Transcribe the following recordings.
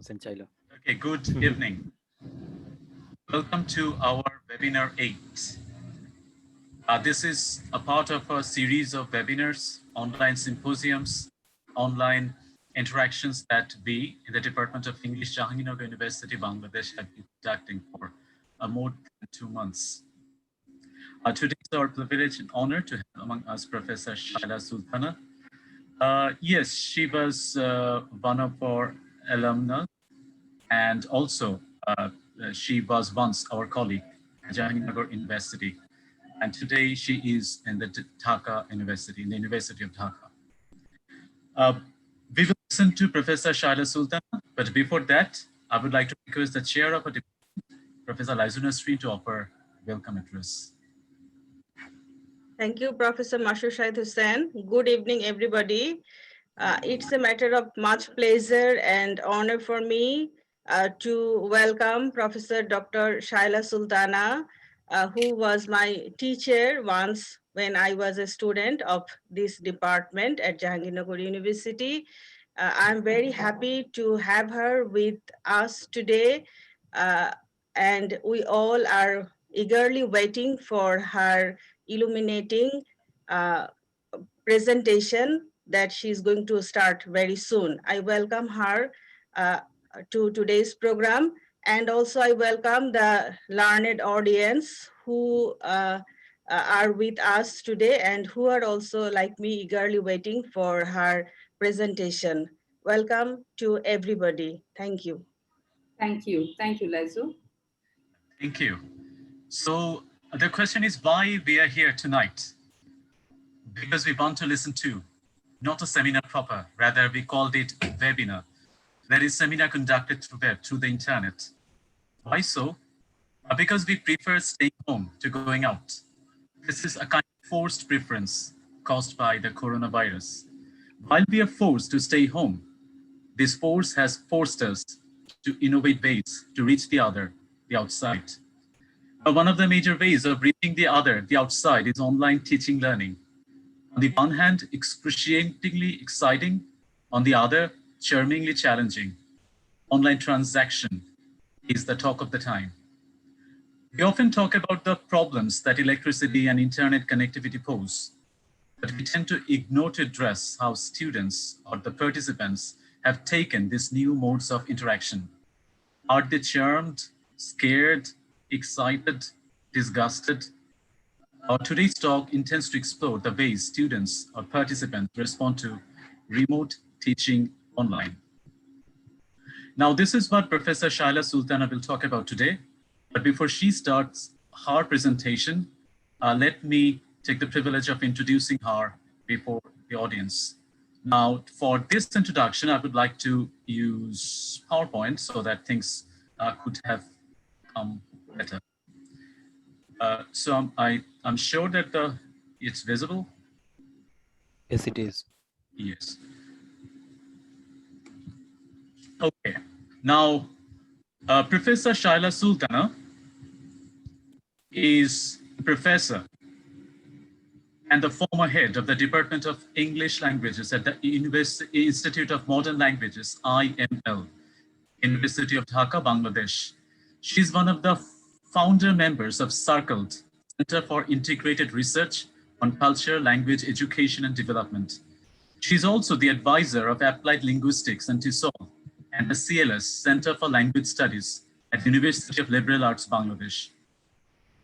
Shaila. Okay, good evening. Welcome to our webinar 8. This is a part of a series of webinars, online symposiums, online interactions that we in the Department of English, Jahangirnagar University, Bangladesh have been conducting for more than 2 months. Today is our privilege and honor to have among us Professor Shaila Sultana. Yes, she was one of our alumni, and also she was once our colleague at Jahangirnagar University, and today she is in the Dhaka University, in the University of Dhaka. We will listen to Professor Shaila Sultana, but before that, I would like to request the chair of a department, Professor Laizuna Sri, to offer welcome address. Thank you, Professor Mashoor Shahid Hussain. Good evening, everybody. It's a matter of much pleasure and honor for me to welcome Professor Dr. Shaila Sultana, who was my teacher once when I was a student of this department at Jahangirnagar University. I'm very happy to have her with us today, and we all are eagerly waiting for her illuminating presentation that she's going to start very soon. I welcome her to today's program, and also I welcome the learned audience who are with us today and who are also like me eagerly waiting for her presentation. Welcome to everybody. Thank you. Thank you. Thank you, Lezu. Thank you. So the question is why we are here tonight. Because we want to listen to, not a seminar proper, rather we called it webinar. That is seminar conducted through web, through the internet. Why so? Because we prefer staying home to going out. This is a kind of forced preference caused by the coronavirus. While we are forced to stay home, this force has forced us to innovate ways to reach the other, the outside. One of the major ways of reaching the other, the outside, is online teaching learning. On the one hand, excruciatingly exciting. On the other, charmingly challenging. Online transaction is the talk of the time. We often talk about the problems that electricity and internet connectivity pose, but we tend to ignore to address how students or the participants have taken these new modes of interaction. Are they charmed, scared, excited, disgusted? Today's talk intends to explore the ways students or participants respond to remote teaching online. Now, this is what Professor Shaila Sultana will talk about today. But before she starts her presentation, let me take the privilege of introducing her before the audience. Now, for this introduction, I would like to use PowerPoint so that things could have come better. So I'm sure that it's visible. Yes, it is. Yes. Okay. Now, Professor Shaila Sultana is a professor and the former head of the Department of English Languages at the Institute of Modern Languages, IML, University of Dhaka, Bangladesh. She's one of the founder members of Circled, Center for Integrated Research on Culture, Language, Education, and Development. She's also the advisor of Applied Linguistics and TESOL and the CLS, Center for Language Studies at University of Liberal Arts, Bangladesh.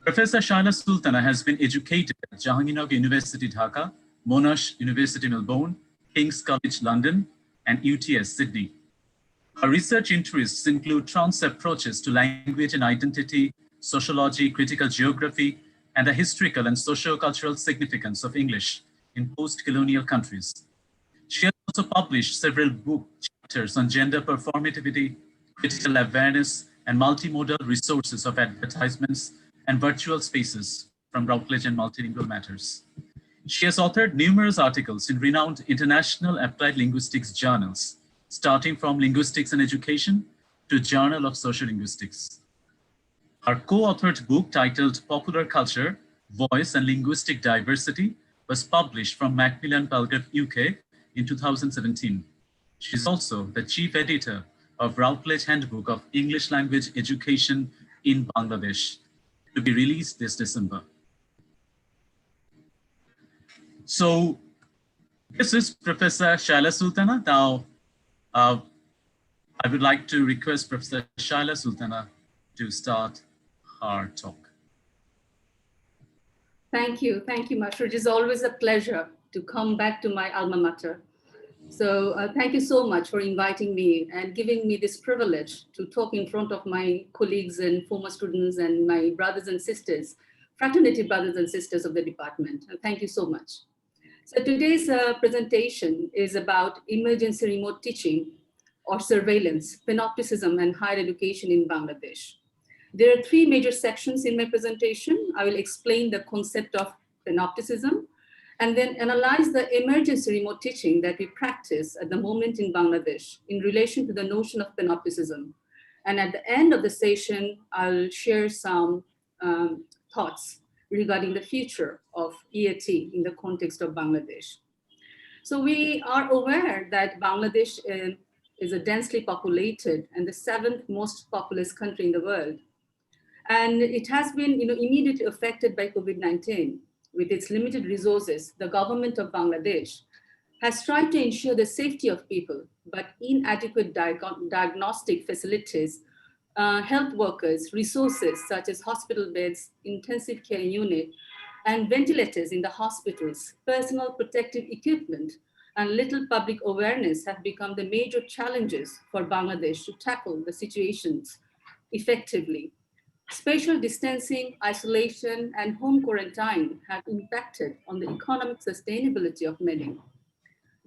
Professor Shaila Sultana has been educated at Jahangirnagar University, Dhaka, Monash University, Melbourne, King's College, London, and UTS, Sydney. Her research interests include trans approaches to language and identity, sociology, critical geography, and the historical and socio-cultural significance of English in post-colonial countries. She has also published several book chapters on gender performativity, critical awareness, and multimodal resources of advertisements and virtual spaces from Routledge and Multilingual Matters. She has authored numerous articles in renowned international applied linguistics journals, starting from Linguistics and Education to Journal of Sociolinguistics. Her co-authored book titled Popular Culture, Voice and Linguistic Diversity was published from Macmillan Palgrave, UK in 2017. She's also the chief editor of Routledge Handbook of English Language Education in Bangladesh, to be released this December. So this is Professor Shaila Sultana. Now, I would like to request Professor Shaila Sultana to start her talk. Thank you, Mashur. It is always a pleasure to come back to my alma mater. So thank you so much for inviting me and giving me this privilege to talk in front of my colleagues and former students and my brothers and sisters, fraternity brothers and sisters of the department. Thank you so much. So today's presentation is about emergency remote teaching or surveillance, panopticism and higher education in Bangladesh. There are three major sections in my presentation. I will explain the concept of panopticism and then analyze the emergency remote teaching that we practice at the moment in Bangladesh in relation to the notion of panopticism. And at the end of the session, I'll share some thoughts regarding the future of EAT in the context of Bangladesh. So we are aware that Bangladesh is a densely populated and the seventh most populous country in the world. And it has been immediately affected by COVID-19. With its limited resources, the government of Bangladesh has tried to ensure the safety of people, but inadequate diagnostic facilities, health workers, resources such as hospital beds, intensive care unit, and ventilators in the hospitals, personal protective equipment, and little public awareness have become the major challenges for Bangladesh to tackle the situations effectively. Spatial distancing, isolation, and home quarantine have impacted on the economic sustainability of many.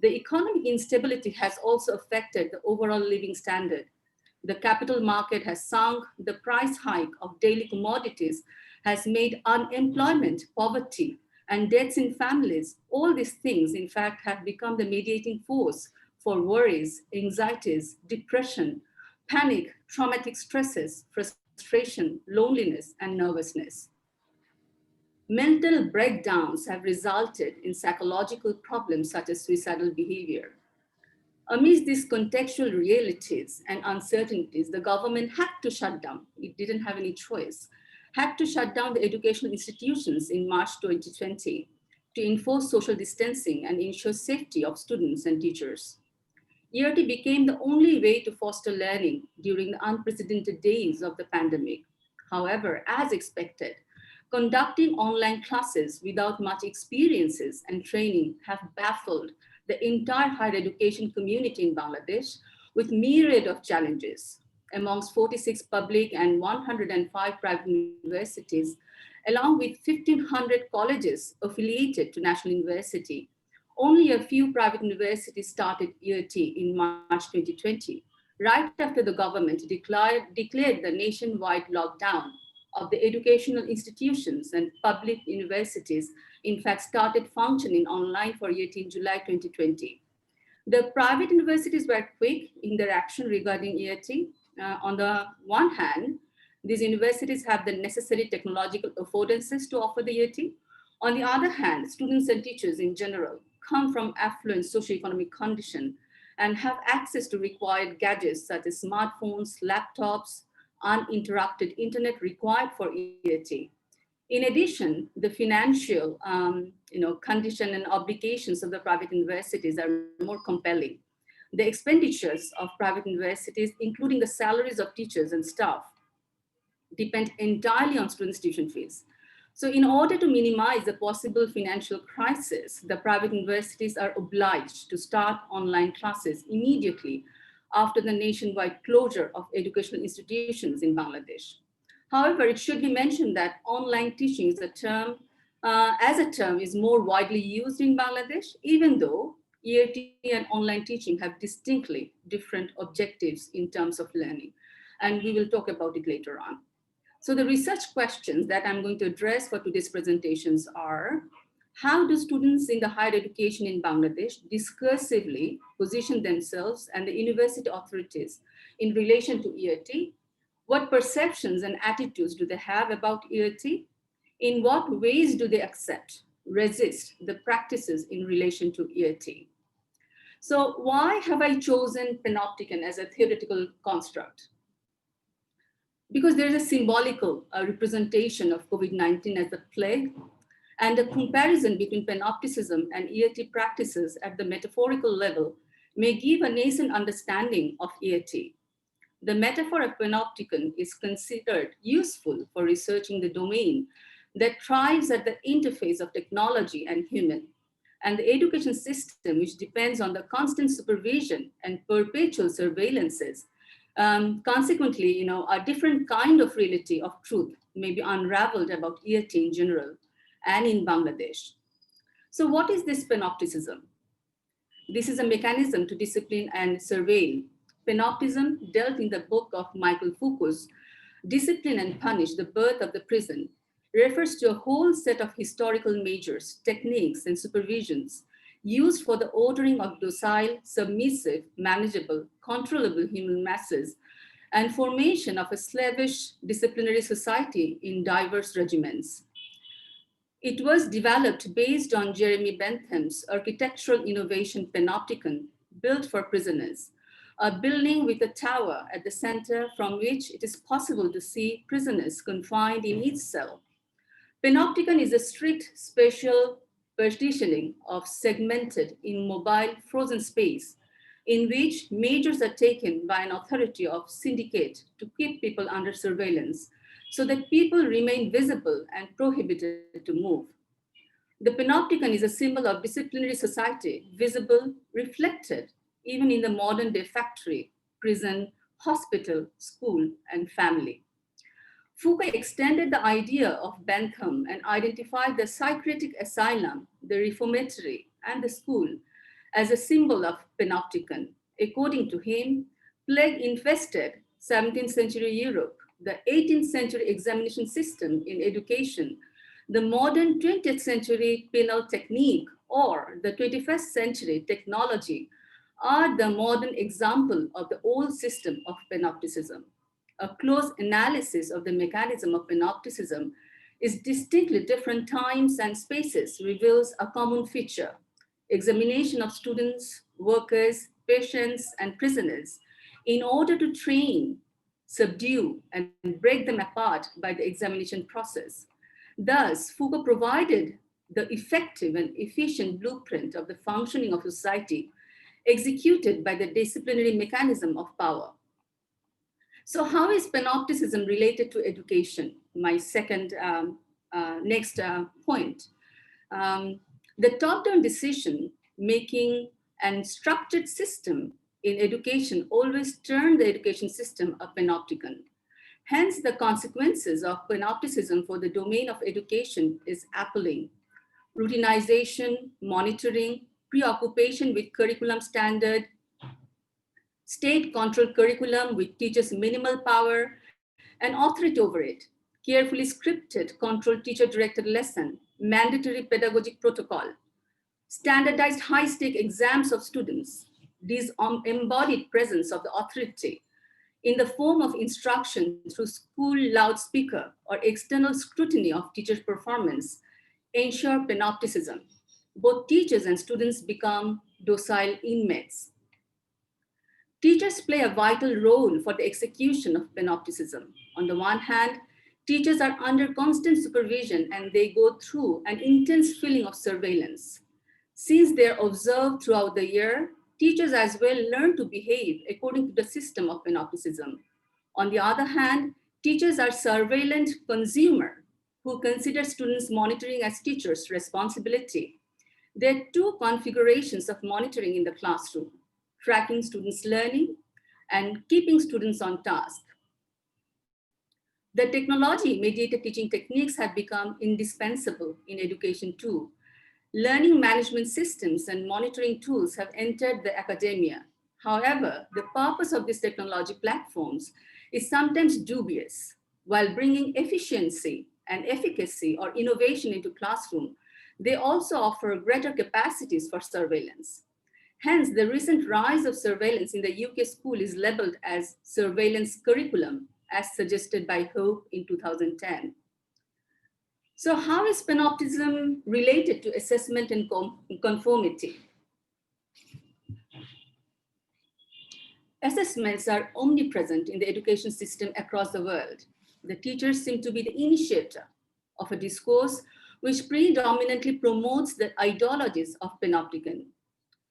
The economic instability has also affected the overall living standard. The capital market has sunk, the price hike of daily commodities has made unemployment, poverty, and deaths in families. All these things, in fact, have become the mediating force for worries, anxieties, depression, panic, traumatic stresses, frustration, loneliness, and nervousness. Mental breakdowns have resulted in psychological problems such as suicidal behavior. Amidst these contextual realities and uncertainties, the government had to shut down, it didn't have any choice, had to shut down the educational institutions in March 2020 to enforce social distancing and ensure safety of students and teachers. ERT became the only way to foster learning during the unprecedented days of the pandemic. However, as expected, conducting online classes without much experiences and training have baffled the entire higher education community in Bangladesh with myriad of challenges. Amongst 46 public and 105 private universities, along with 1,500 colleges affiliated to National University, only a few private universities started ERT in March 2020, right after the government declared the nationwide lockdown of the educational institutions, and public universities in fact started functioning online for ERT in July 2020. The private universities were quick in their action regarding ERT. On the one hand, these universities have the necessary technological affordances to offer the ERT. On the other hand, students and teachers in general come from affluent socioeconomic condition and have access to required gadgets such as smartphones, laptops, uninterrupted internet required for ERT. In addition, the financial condition and obligations of the private universities are more compelling. The expenditures of private universities, including the salaries of teachers and staff, depend entirely on students' tuition fees. So in order to minimize the possible financial crisis, the private universities are obliged to start online classes immediately after the nationwide closure of educational institutions in Bangladesh. However, it should be mentioned that online teaching is as a term is more widely used in Bangladesh, even though ERT and online teaching have distinctly different objectives in terms of learning. And we will talk about it later on. So the research questions that I'm going to address for today's presentations are, how do students in the higher education in Bangladesh discursively position themselves and the university authorities in relation to ERT? What perceptions and attitudes do they have about ERT? In what ways do they accept, resist the practices in relation to ERT? So why have I chosen panopticon as a theoretical construct? Because there is a symbolical representation of COVID-19 as a plague, and a comparison between panopticism and EAT practices at the metaphorical level may give a nascent understanding of EAT. The metaphor of panopticon is considered useful for researching the domain that thrives at the interface of technology and human, and the education system, which depends on the constant supervision and perpetual surveillances. Consequently, a different kind of reality of truth may be unraveled about EAT in general and in Bangladesh. So what is this panopticism? This is a mechanism to discipline and surveil. Panopticism, dealt in the book of Michael Foucault's Discipline and Punish, the Birth of the Prison, refers to a whole set of historical measures, techniques, and supervisions used for the ordering of docile, submissive, manageable, controllable human masses and formation of a slavish disciplinary society in diverse regiments. It was developed based on Jeremy Bentham's architectural innovation panopticon, built for prisoners, a building with a tower at the center from which it is possible to see prisoners confined in each cell. Panopticon is a strict spatial partitioning of segmented, immobile, frozen space in which measures are taken by an authority of syndicate to keep people under surveillance so that people remain visible and prohibited to move. The panopticon is a symbol of disciplinary society, visible, reflected, even in the modern day factory, prison, hospital, school, and family. Foucault extended the idea of Bentham and identified the psychiatric asylum, the reformatory, and the school as a symbol of panopticon. According to him, plague infested 17th century Europe, the 18th century examination system in education, the modern 20th century penal technique, or the 21st century technology are the modern example of the old system of panopticism. A close analysis of the mechanism of panopticism is distinctly different times and spaces reveals a common feature: examination of students, workers, patients, and prisoners in order to train, subdue, and break them apart by the examination process. Thus, Foucault provided the effective and efficient blueprint of the functioning of society executed by the disciplinary mechanism of power. So how is panopticism related to education? My second, next point. The top-down decision making and structured system in education always turn the education system a panopticon. Hence, the consequences of panopticism for the domain of education is appalling. Routinization, monitoring, preoccupation with curriculum standard, state-controlled curriculum with teachers' minimal power and authority over it, carefully scripted, controlled teacher-directed lesson, mandatory pedagogic protocol, standardized high-stake exams of students, this embodied presence of the authority in the form of instruction through school loudspeaker or external scrutiny of teachers' performance ensure panopticism. Both teachers and students become docile inmates. Teachers play a vital role for the execution of panopticism. On the one hand, teachers are under constant supervision and they go through an intense feeling of surveillance. Since they're observed throughout the year, teachers as well learn to behave according to the system of panopticism. On the other hand, teachers are surveillant consumer who consider students monitoring as teachers' responsibility. There are two configurations of monitoring in the classroom: tracking students' learning and keeping students on task. The technology-mediated teaching techniques have become indispensable in education too. Learning management systems and monitoring tools have entered the academia. However, the purpose of these technology platforms is sometimes dubious. While bringing efficiency and efficacy or innovation into classroom, they also offer greater capacities for surveillance. Hence, the recent rise of surveillance in the UK school is labeled as surveillance curriculum, as suggested by Hope in 2010. So how is panopticism related to assessment and conformity? Assessments are omnipresent in the education system across the world. The teachers seem to be the initiator of a discourse which predominantly promotes the ideologies of panopticon.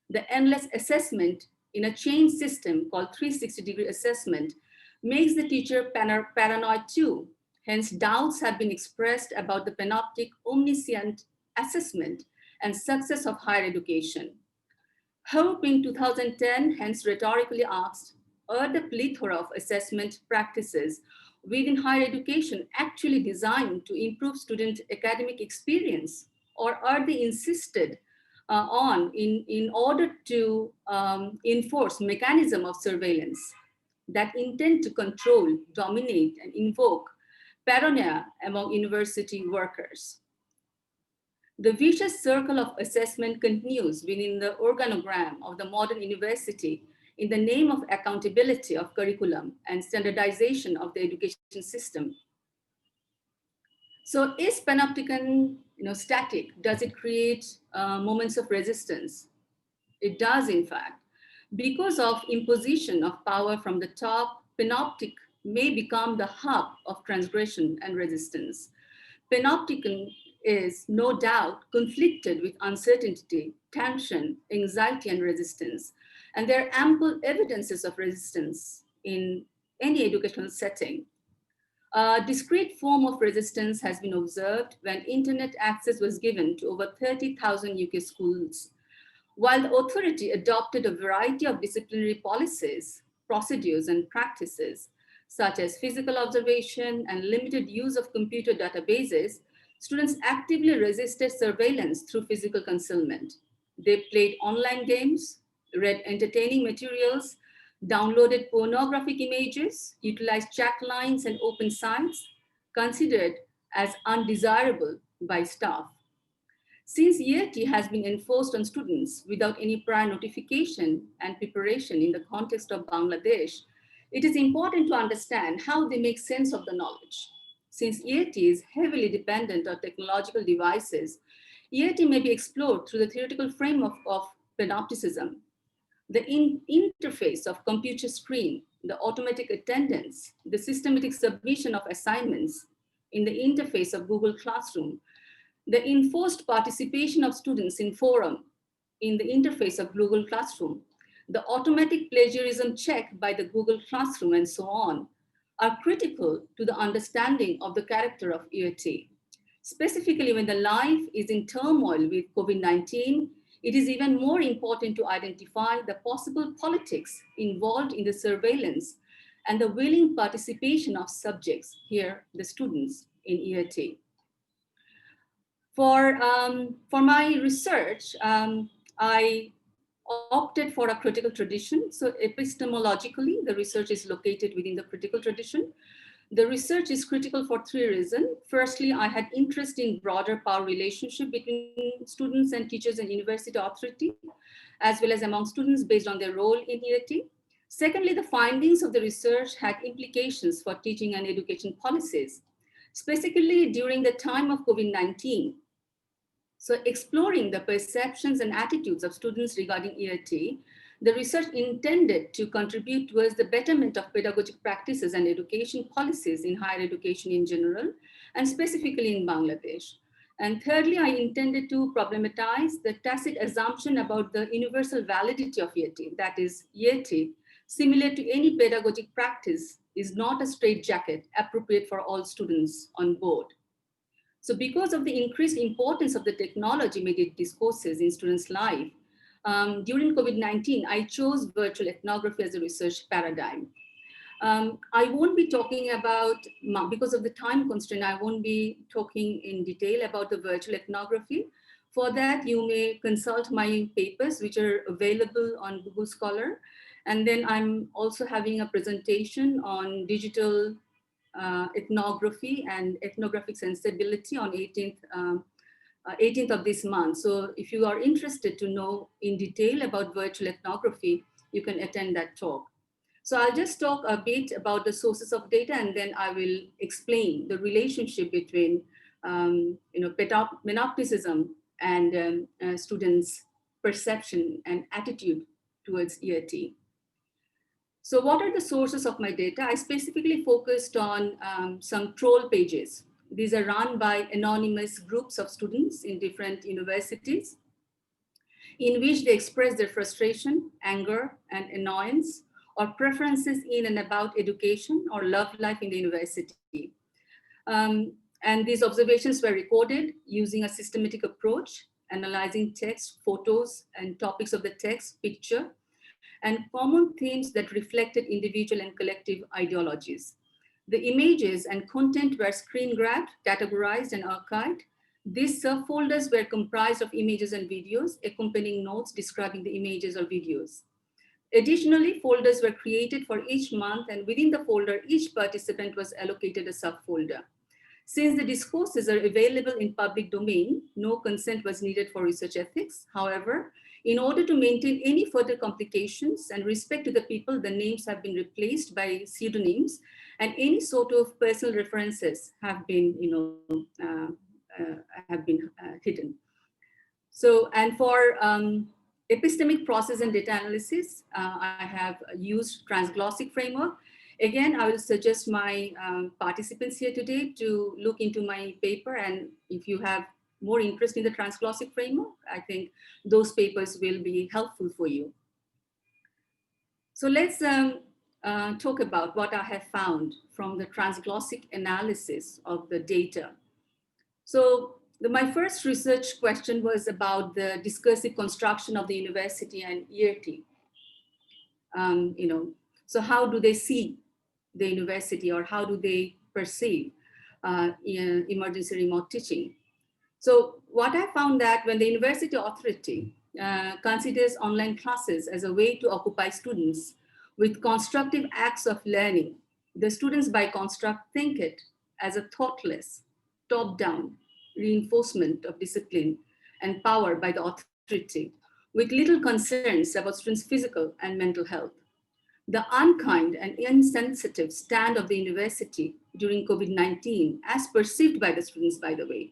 The endless assessment in a chain system called 360-degree assessment makes the teacher paranoid too. Hence, doubts have been expressed about the panoptic omniscient assessment and success of higher education. Hope in 2010 hence rhetorically asked, are the plethora of assessment practices within higher education actually designed to improve student academic experience, or are they insisted on in order to enforce mechanism of surveillance that intend to control, dominate, and invoke paranoia among university workers? The vicious circle of assessment continues within the organogram of the modern university in the name of accountability of curriculum and standardization of the education system. So is panopticon static? Does it create moments of resistance? It does, in fact. Because of imposition of power from the top, panoptic may become the hub of transgression and resistance. Panopticon is no doubt conflicted with uncertainty, tension, anxiety, and resistance. And there are ample evidences of resistance in any educational setting. A discrete form of resistance has been observed when internet access was given to over 30,000 UK schools. While the authority adopted a variety of disciplinary policies, procedures, and practices, such as physical observation and limited use of computer databases, students actively resisted surveillance through physical concealment. They played online games, read entertaining materials, downloaded pornographic images, utilized chat lines and open sites, considered as undesirable by staff. Since EIT has been enforced on students without any prior notification and preparation in the context of Bangladesh, it is important to understand how they make sense of the knowledge. Since EIT is heavily dependent on technological devices, EIT may be explored through the theoretical frame of panopticism. The interface of computer screen, the automatic attendance, the systematic submission of assignments in the interface of Google Classroom, the enforced participation of students in forum in the interface of Google Classroom, the automatic plagiarism check by the Google Classroom, and so on, are critical to the understanding of the character of EIT. Specifically, when the life is in turmoil with COVID-19, it is even more important to identify the possible politics involved in the surveillance and the willing participation of subjects, here the students in EIT. For my research, I opted for a critical tradition. So epistemologically, the research is located within the critical tradition. The research is critical for three reasons. Firstly, I had interest in broader power relationship between students and teachers and university authority, as well as among students based on their role in EIT. Secondly, the findings of the research had implications for teaching and education policies, specifically during the time of COVID-19. So exploring the perceptions and attitudes of students regarding EIT, the research intended to contribute towards the betterment of pedagogic practices and education policies in higher education in general, and specifically in Bangladesh. And thirdly, I intended to problematize the tacit assumption about the universal validity of EIT, that is, EIT, similar to any pedagogic practice, is not a straitjacket appropriate for all students on board. So because of the increased importance of the technology-mediated discourses in students' life, during COVID-19, I chose virtual ethnography as a research paradigm. I won't be talking about, because of the time constraint, I won't be talking in detail about the virtual ethnography. For that, you may consult my papers, which are available on Google Scholar. And then I'm also having a presentation on digital ethnography and ethnographic sensibility on 18th of this month. So if you are interested to know in detail about virtual ethnography, you can attend that talk. So I'll just talk a bit about the sources of data, and then I will explain the relationship between panopticism and students' perception and attitude towards EIT. So what are the sources of my data? I specifically focused on some troll pages. These are run by anonymous groups of students in different universities, in which they express their frustration, anger, and annoyance, or preferences in and about education or love life in the university. And these observations were recorded using a systematic approach, analyzing text, photos, and topics of the text, picture, and common themes that reflected individual and collective ideologies. The images and content were screen grabbed, categorized, and archived. These subfolders were comprised of images and videos, accompanying notes describing the images or videos. Additionally, folders were created for each month, and within the folder, each participant was allocated a subfolder. Since the discourses are available in public domain, no consent was needed for research ethics. However, in order to maintain any further complications and respect to the people, the names have been replaced by pseudonyms, and any sort of personal references have been, hidden. So, and for epistemic process and data analysis, I have used transglossic framework. Again, I will suggest my participants here today to look into my paper, and if you have more interest in the transglossic framework, I think those papers will be helpful for you. So let's talk about what I have found from the transglossic analysis of the data. So my first research question was about the discursive construction of the university and ERT. So how do they see the university, or how do they perceive emergency remote teaching? So what I found that when the university authority considers online classes as a way to occupy students with constructive acts of learning, the students by construct think it as a thoughtless, top-down reinforcement of discipline and power by the authority, with little concerns about students' physical and mental health. The unkind and insensitive stand of the university during COVID-19, as perceived by the students, by the way,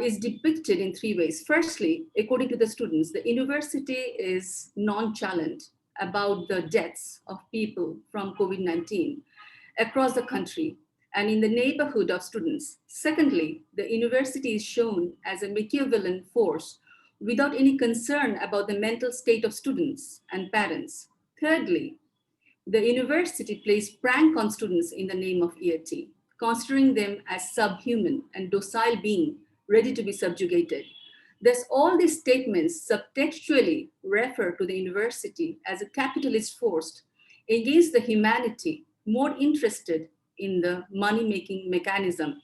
is depicted in three ways. Firstly, according to the students, the university is nonchalant about the deaths of people from COVID-19 across the country and in the neighborhood of students. Secondly, the university is shown as a Machiavellian force without any concern about the mental state of students and parents. Thirdly, the university plays prank on students in the name of ERT, considering them as subhuman and docile beings ready to be subjugated. Thus, all these statements subtextually refer to the university as a capitalist force against the humanity more interested in the money-making mechanism.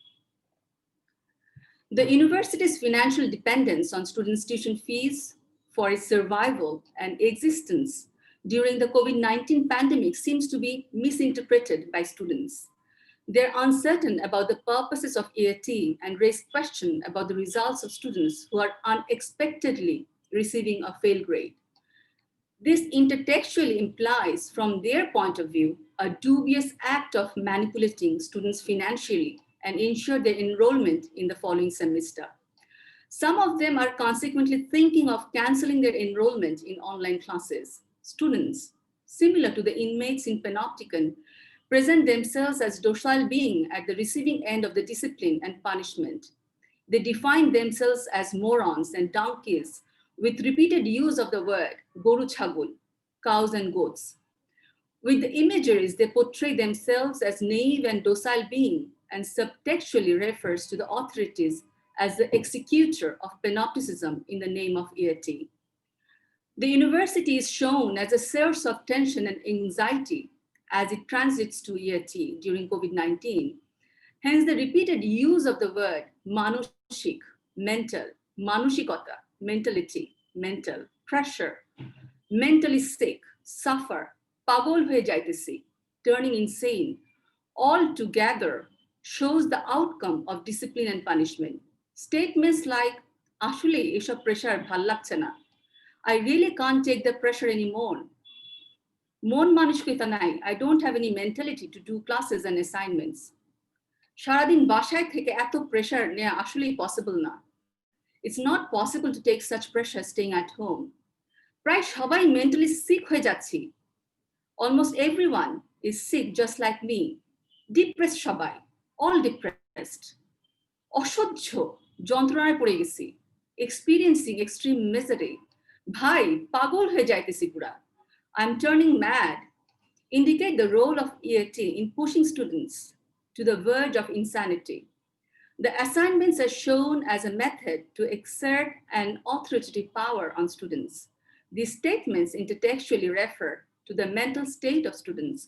The university's financial dependence on students' tuition fees for its survival and existence during the COVID-19 pandemic seems to be misinterpreted by students. They're uncertain about the purposes of ERT and raise questions about the results of students who are unexpectedly receiving a fail grade. This intertextually implies, from their point of view, a dubious act of manipulating students financially and ensure their enrollment in the following semester. Some of them are consequently thinking of canceling their enrollment in online classes. Students, similar to the inmates in Panopticon, present themselves as docile beings at the receiving end of the discipline and punishment. They define themselves as morons and donkeys with repeated use of the word goru chagul, cows and goats. With the imageries, they portray themselves as naive and docile beings and subtextually refers to the authorities as the executor of Panopticism in the name of ERT. The university is shown as a source of tension and anxiety as it transits to ERT during COVID-19. Hence, the repeated use of the word manushik, mental, manushikota, mentality, mental, pressure, mentally sick, suffer, pagol hoye jaitesi, turning insane, all together shows the outcome of discipline and punishment. Statements like, ashole eshob pressure bhal lagche na, I really can't take the pressure anymore. Mon manushkita nai, I don't have any mentality to do classes and assignments. Sharadin bashay theke eto pressure neya ashole possible na. It's not possible to take such pressure staying at home. Pray shobai mentally sick hoye jacchi. Almost everyone is sick just like me. Depressed shabai, all depressed. অসহ্য যন্ত্রণায় পড়ে গেছি, experiencing extreme misery. ভাই পাগল হয়ে যাইতেছি পুরা. I'm turning mad. Indicate the role of EAT in pushing students to the verge of insanity. The assignments are shown as a method to exert an authoritative power on students. These statements intertextually refer to the mental state of students,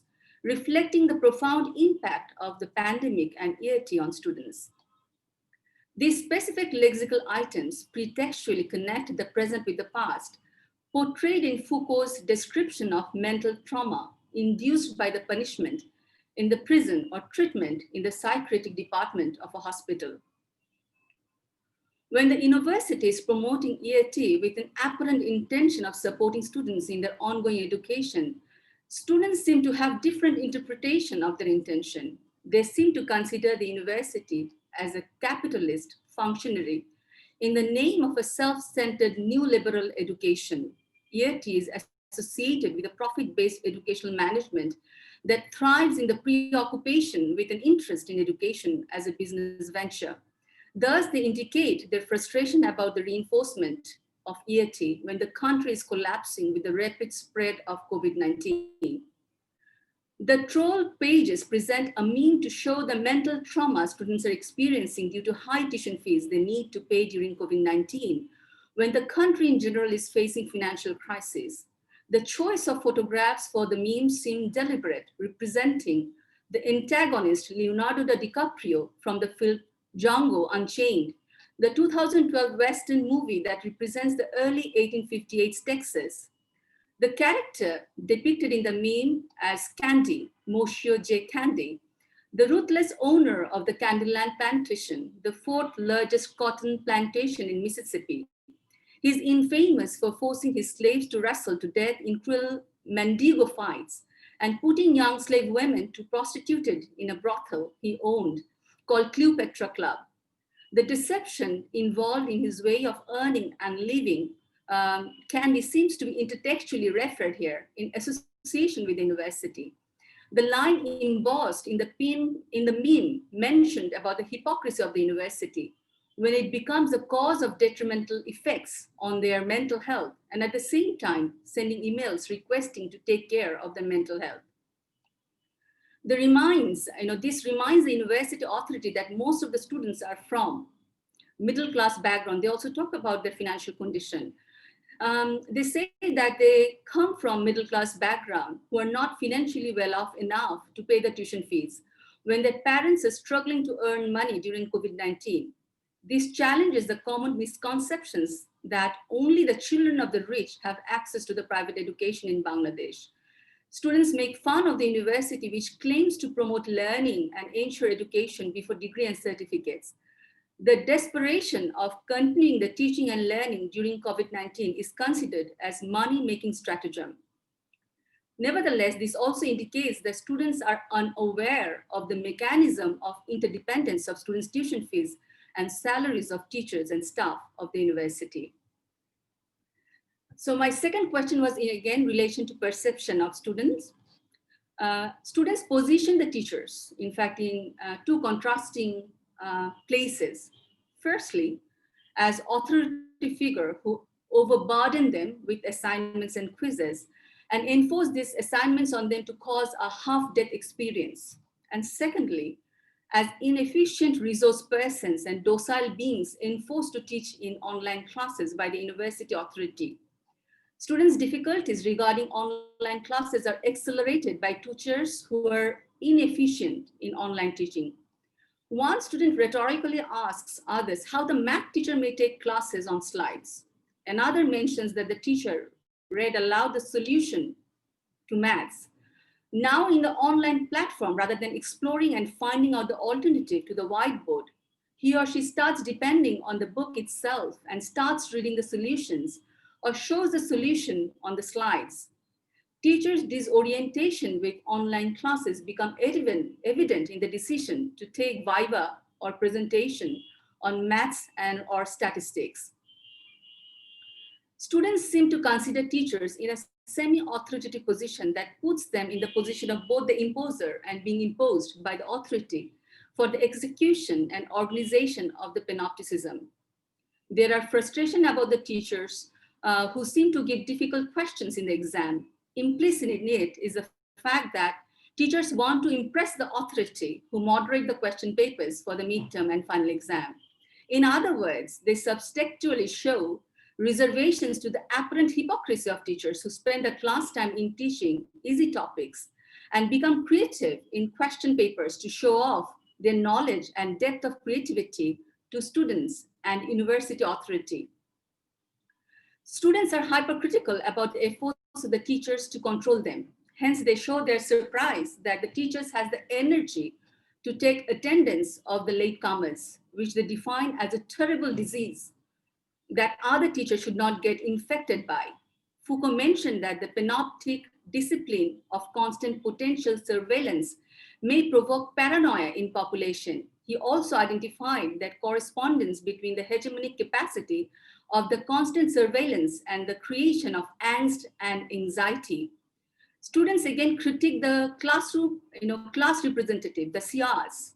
reflecting the profound impact of the pandemic and EAT on students. These specific lexical items pretextually connect the present with the past, portrayed in Foucault's description of mental trauma induced by the punishment in the prison or treatment in the psychiatric department of a hospital. When the university is promoting EAT with an apparent intention of supporting students in their ongoing education, students seem to have different interpretation of their intention. They seem to consider the university as a capitalist functionary in the name of a self-centered neoliberal education. EAT is associated with a profit-based educational management that thrives in the preoccupation with an interest in education as a business venture. Thus, they indicate their frustration about the reinforcement of EAT when the country is collapsing with the rapid spread of COVID-19. The troll pages present a meme to show the mental trauma students are experiencing due to high tuition fees they need to pay during COVID-19, when the country in general is facing financial crisis. The choice of photographs for the memes seem deliberate, representing the antagonist Leonardo DiCaprio from the film Django Unchained, the 2012 Western movie that represents the early 1858's Texas. The character depicted in the meme as Candy, Monsieur J. Candy, the ruthless owner of the Candyland Plantation, the fourth largest cotton plantation in Mississippi. He's infamous for forcing his slaves to wrestle to death in cruel Mendigo fights and putting young slave women to prostituted in a brothel he owned called Cleopatra Club. The deception involved in his way of earning and living Candy seems to be intertextually referred here in association with the university. The line embossed in the meme mentioned about the hypocrisy of the university when it becomes a cause of detrimental effects on their mental health and at the same time sending emails requesting to take care of their mental health. This reminds the university authority that most of the students are from middle-class background. They also talk about their financial condition. They say that they come from middle-class background who are not financially well off enough to pay the tuition fees when their parents are struggling to earn money during COVID-19. This challenges the common misconceptions that only the children of the rich have access to the private education in Bangladesh. Students make fun of the university, which claims to promote learning and ensure education before degree and certificates. The desperation of continuing the teaching and learning during COVID-19 is considered as money-making stratagem. Nevertheless, this also indicates that students are unaware of the mechanism of interdependence of students' tuition fees and salaries of teachers and staff of the university. So my second question was again relation to perception of students. Students position the teachers, in fact, in two contrasting places. Firstly, as authority figure who overburden them with assignments and quizzes and enforce these assignments on them to cause a half-death experience. And secondly, as inefficient resource persons and docile beings enforced to teach in online classes by the university authority. Students' difficulties regarding online classes are accelerated by teachers who are inefficient in online teaching. One student rhetorically asks others how the math teacher may take classes on slides. Another mentions that the teacher read aloud the solution to maths. Now in the online platform, rather than exploring and finding out the alternative to the whiteboard, he or she starts depending on the book itself and starts reading the solutions or shows the solution on the slides. Teachers' disorientation with online classes become evident in the decision to take viva or presentation on maths and or statistics. Students seem to consider teachers in a semi-authoritative position that puts them in the position of both the imposer and being imposed by the authority for the execution and organization of the Panopticism. There are frustration about the teachers who seem to give difficult questions in the exam. Implicit in it is the fact that teachers want to impress the authority who moderate the question papers for the midterm and final exam. In other words, they subtextually show reservations to the apparent hypocrisy of teachers who spend their class time in teaching easy topics and become creative in question papers to show off their knowledge and depth of creativity to students and university authority. Students are hypercritical about the efforts of the teachers to control them. Hence, they show their surprise that the teachers has the energy to take attendance of the latecomers, which they define as a terrible disease that other teachers should not get infected by. Foucault mentioned that the panoptic discipline of constant potential surveillance may provoke paranoia in population. He also identified that correspondence between the hegemonic capacity of the constant surveillance and the creation of angst and anxiety. Students again critique the classroom, class representative, the CRs,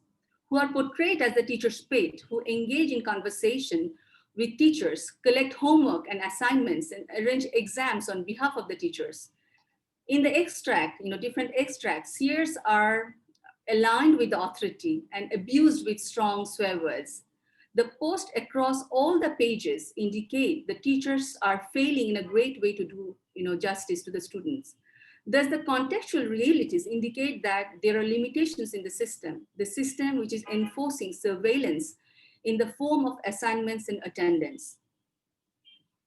who are portrayed as the teacher's pet, who engage in conversation with teachers, collect homework and assignments, and arrange exams on behalf of the teachers. In the extract, different extracts, seers are aligned with the authority and abused with strong swear words. The post across all the pages indicate the teachers are failing in a great way to do justice to the students. Thus, the contextual realities indicate that there are limitations in the system which is enforcing surveillance in the form of assignments and attendance.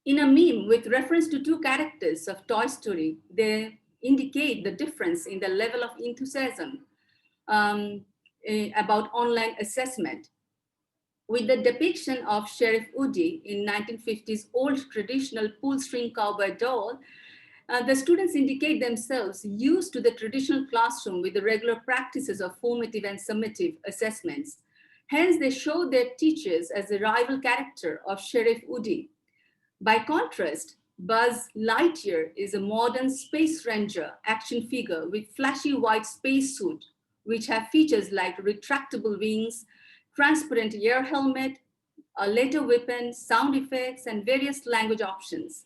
In a meme with reference to two characters of Toy Story, they indicate the difference in the level of enthusiasm about online assessment. With the depiction of Sheriff Woody in 1950s old traditional pull-string cowboy doll, the students indicate themselves used to the traditional classroom with the regular practices of formative and summative assessments. Hence, they show their teachers as a rival character of Sheriff Woody. By contrast, Buzz Lightyear is a modern space ranger action figure with flashy white spacesuit, which have features like retractable wings, transparent air helmet, a laser weapon, sound effects, and various language options.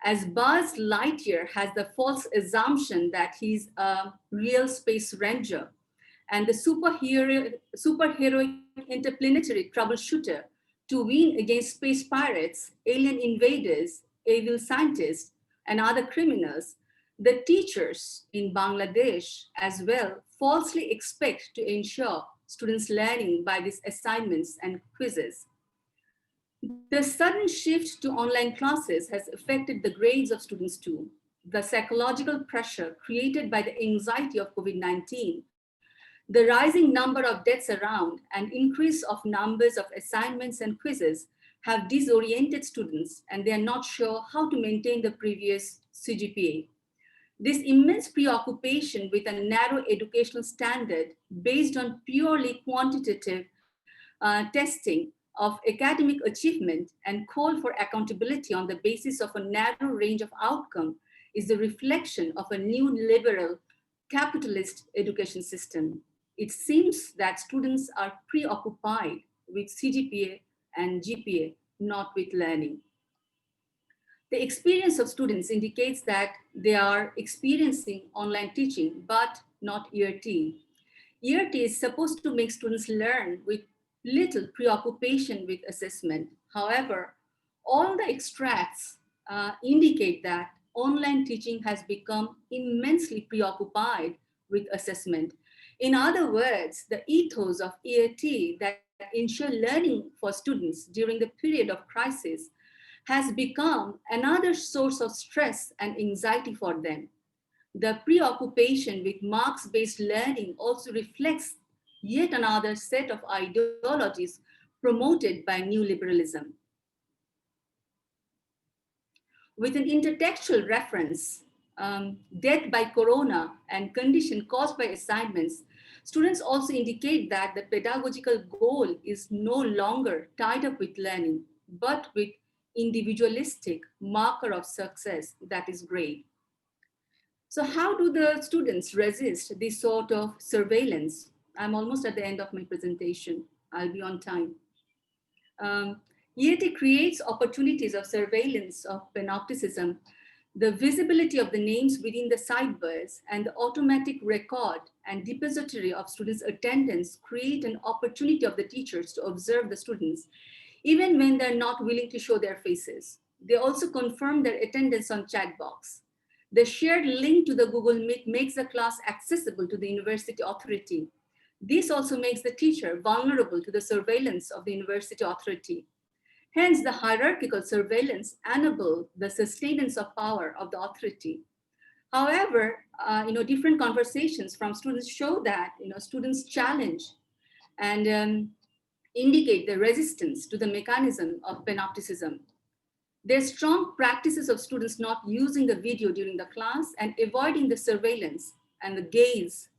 As Buzz Lightyear has the false assumption that he's a real space ranger, and the superheroic interplanetary troubleshooter to win against space pirates, alien invaders, evil scientists, and other criminals, the teachers in Bangladesh as well falsely expect to ensure students' learning by these assignments and quizzes. The sudden shift to online classes has affected the grades of students too. The psychological pressure created by the anxiety of COVID-19, the rising number of deaths around, and increase of numbers of assignments and quizzes have disoriented students, and they are not sure how to maintain the previous CGPA. This immense preoccupation with a narrow educational standard based on purely quantitative testing of academic achievement and call for accountability on the basis of a narrow range of outcome is the reflection of a new liberal capitalist education system. It seems that students are preoccupied with CGPA and GPA, not with learning. The experience of students indicates that they are experiencing online teaching, but not ERT. ERT is supposed to make students learn with little preoccupation with assessment. However, all the extracts indicate that online teaching has become immensely preoccupied with assessment. In other words, the ethos of ERT that ensure learning for students during the period of crisis has become another source of stress and anxiety for them. The preoccupation with marks-based learning also reflects yet another set of ideologies promoted by neoliberalism. With an intertextual reference, death by corona and condition caused by assignments, students also indicate that the pedagogical goal is no longer tied up with learning, but with individualistic marker of success, that is grade. So how do the students resist this sort of surveillance? I'm almost at the end of my presentation. I'll be on time. EAT creates opportunities of surveillance of panopticism. The visibility of the names within the sidebars and the automatic record and depository of students' attendance create an opportunity of the teachers to observe the students, even when they're not willing to show their faces. They also confirm their attendance on chat box. The shared link to the Google Meet makes the class accessible to the university authority. This also makes the teacher vulnerable to the surveillance of the university authority. Hence, the hierarchical surveillance enables the sustenance of power of the authority. However, different conversations from students show that students challenge and indicate the resistance to the mechanism of panopticism. There's strong practices of students not using the video during the class and avoiding the surveillance and the gaze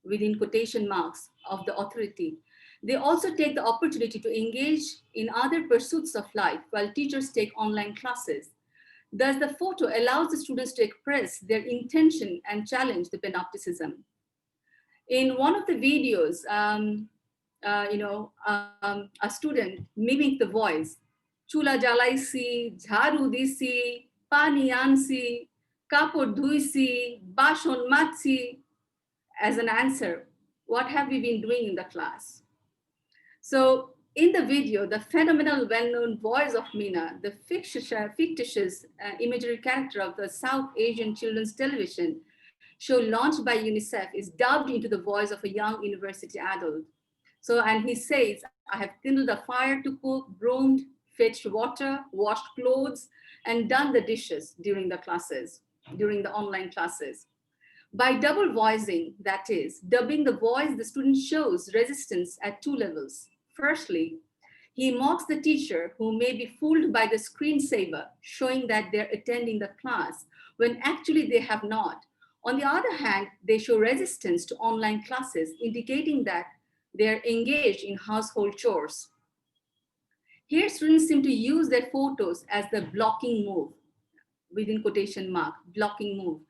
within quotation marks of the authority. They also take the opportunity to engage in other pursuits of life while teachers take online classes. Thus, the photo allows the students to express their intention and challenge the panopticism. In one of the videos, a student mimicked the voice, chula jalaisi, jharu disi, pani ansi, kapod dhuisi, bashon matsi, as an answer, what have we been doing in the class? So in the video, the phenomenal well-known voice of Meena, the fictitious imagery character of the South Asian children's television show launched by UNICEF is dubbed into the voice of a young university adult. So, and he says, I have kindled a fire to cook, broomed, fetched water, washed clothes, and done the dishes during the classes, during the online classes. By double voicing, that is, dubbing the voice, the student shows resistance at two levels. Firstly, he mocks the teacher who may be fooled by the screensaver, showing that they're attending the class when actually they have not. On the other hand, they show resistance to online classes, indicating that they're engaged in household chores. Here, students seem to use their photos as the blocking move, within quotation mark, blocking move.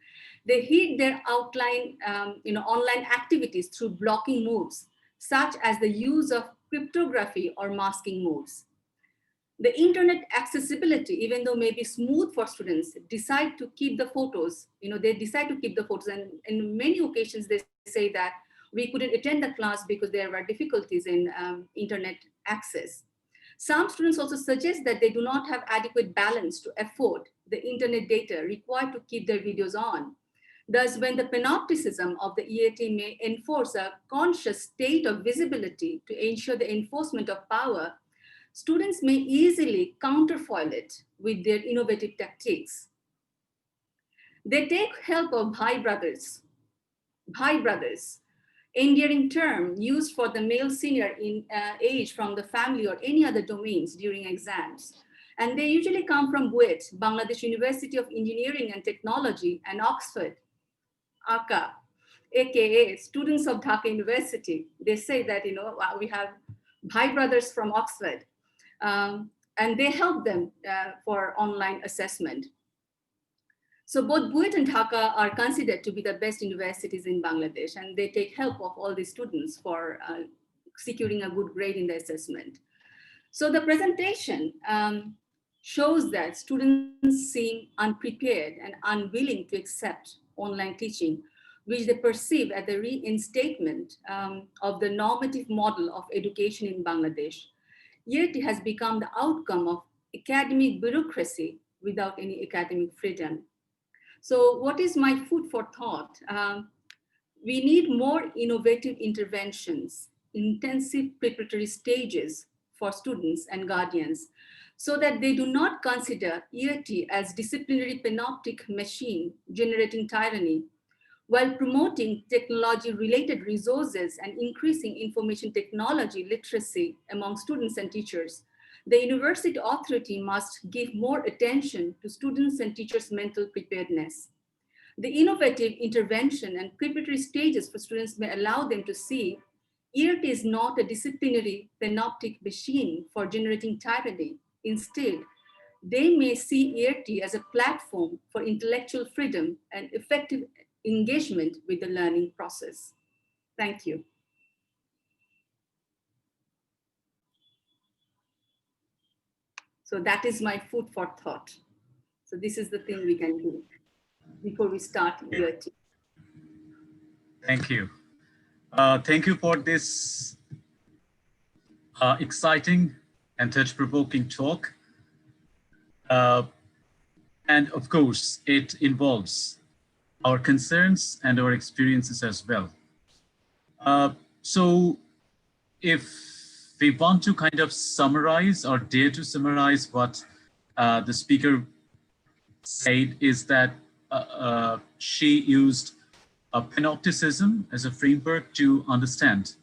They hid their outline, online activities through blocking moves, such as the use of cryptography or masking moves. The internet accessibility, even though may be smooth for students, decide to keep the photos, they decide to keep the photos. And in many occasions, they say that we couldn't attend the class because there were difficulties in internet access. Some students also suggest that they do not have adequate balance to afford the internet data required to keep their videos on. Thus, when the panopticism of the EAT may enforce a conscious state of visibility to ensure the enforcement of power, students may easily counterfoil it with their innovative tactics. They take help of bhai brothers, endearing term used for the male senior in age from the family or any other domains during exams. And they usually come from BUET, Bangladesh University of Engineering and Technology, and Oxford, ACA, AKA students of Dhaka University. They say that, we have bhai brothers from Oxford, and they help them for online assessment. So both BUET and Dhaka are considered to be the best universities in Bangladesh, and they take help of all the students for securing a good grade in the assessment. So the presentation shows that students seem unprepared and unwilling to accept online teaching, which they perceive as the reinstatement of the normative model of education in Bangladesh. Yet it has become the outcome of academic bureaucracy without any academic freedom. So what is my food for thought? We need more innovative interventions, intensive preparatory stages for students and guardians, so that they do not consider EAT as disciplinary panoptic machine generating tyranny, while promoting technology-related resources and increasing information technology literacy among students and teachers. The university authority must give more attention to students and teachers' mental preparedness. The innovative intervention and preparatory stages for students may allow them to see EAT is not a disciplinary panoptic machine for generating tyranny. Instead, they may see EAT as a platform for intellectual freedom and effective engagement with the learning process. Thank you. So that is my food for thought. So this is the thing we can do before we start year 2. Thank you. Thank you for this exciting and thought-provoking talk. And of course, it involves our concerns and our experiences as well. So if we want to kind of summarize or dare to summarize what the speaker said, is that she used Panopticism as a framework to understand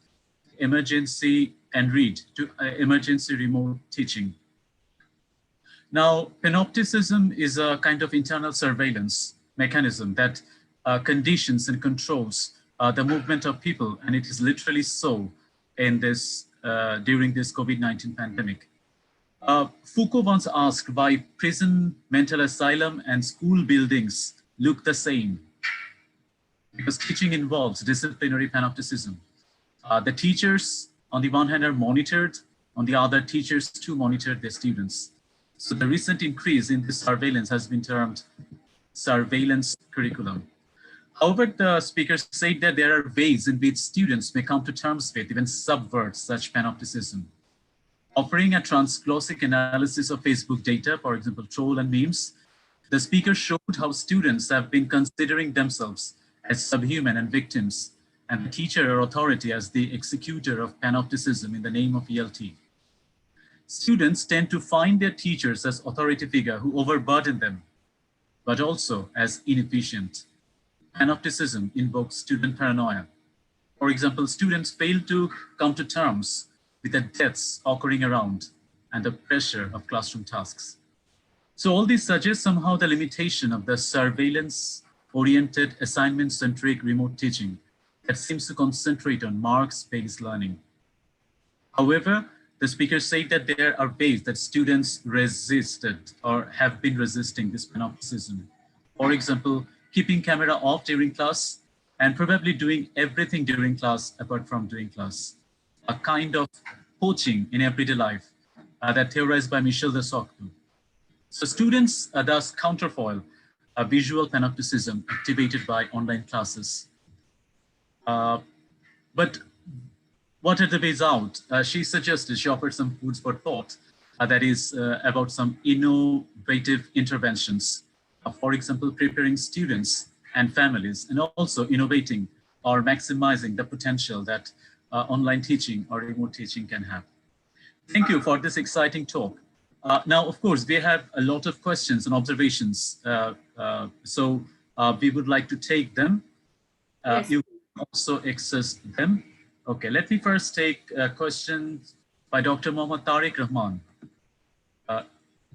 emergency and read to emergency remote teaching. Now, Panopticism is a kind of internal surveillance mechanism that conditions and controls the movement of people, and it is literally so in this during this COVID-19 pandemic. Foucault once asked why prison, mental asylum, and school buildings look the same, because teaching involves disciplinary panopticism. The teachers, on the one hand, are monitored, on the other, teachers too monitor their students. So the recent increase in this surveillance has been termed surveillance curriculum. However, the speaker said that there are ways in which students may come to terms with, even subvert such panopticism. Offering a transglossic analysis of Facebook data, for example, troll and memes, the speaker showed how students have been considering themselves as subhuman and victims, and the teacher or authority as the executor of panopticism in the name of ELT. Students tend to find their teachers as authority figure who overburden them, but also as inefficient. Panopticism invokes student paranoia. For example, students fail to come to terms with the deaths occurring around and the pressure of classroom tasks. So all this suggests somehow the limitation of the surveillance-oriented, assignment-centric remote teaching that seems to concentrate on marks-based learning. However, the speaker said that there are ways that students resisted or have been resisting this panopticism. For example, keeping camera off during class and probably doing everything during class apart from doing class. A kind of poaching in everyday life that theorized by Michel de Soctre. So students thus counterfoil a visual panopticism activated by online classes. But what are the ways out? She suggested, she offered some foods for thought, that is about some innovative interventions. For example, preparing students and families, and also innovating or maximizing the potential that online teaching or remote teaching can have. Thank you for this exciting talk. Now, of course, we have a lot of questions and observations, so we would like to take them. Yes. You can also access them. Okay, let me first take questions by Dr. Mohammad Tariq Rahman.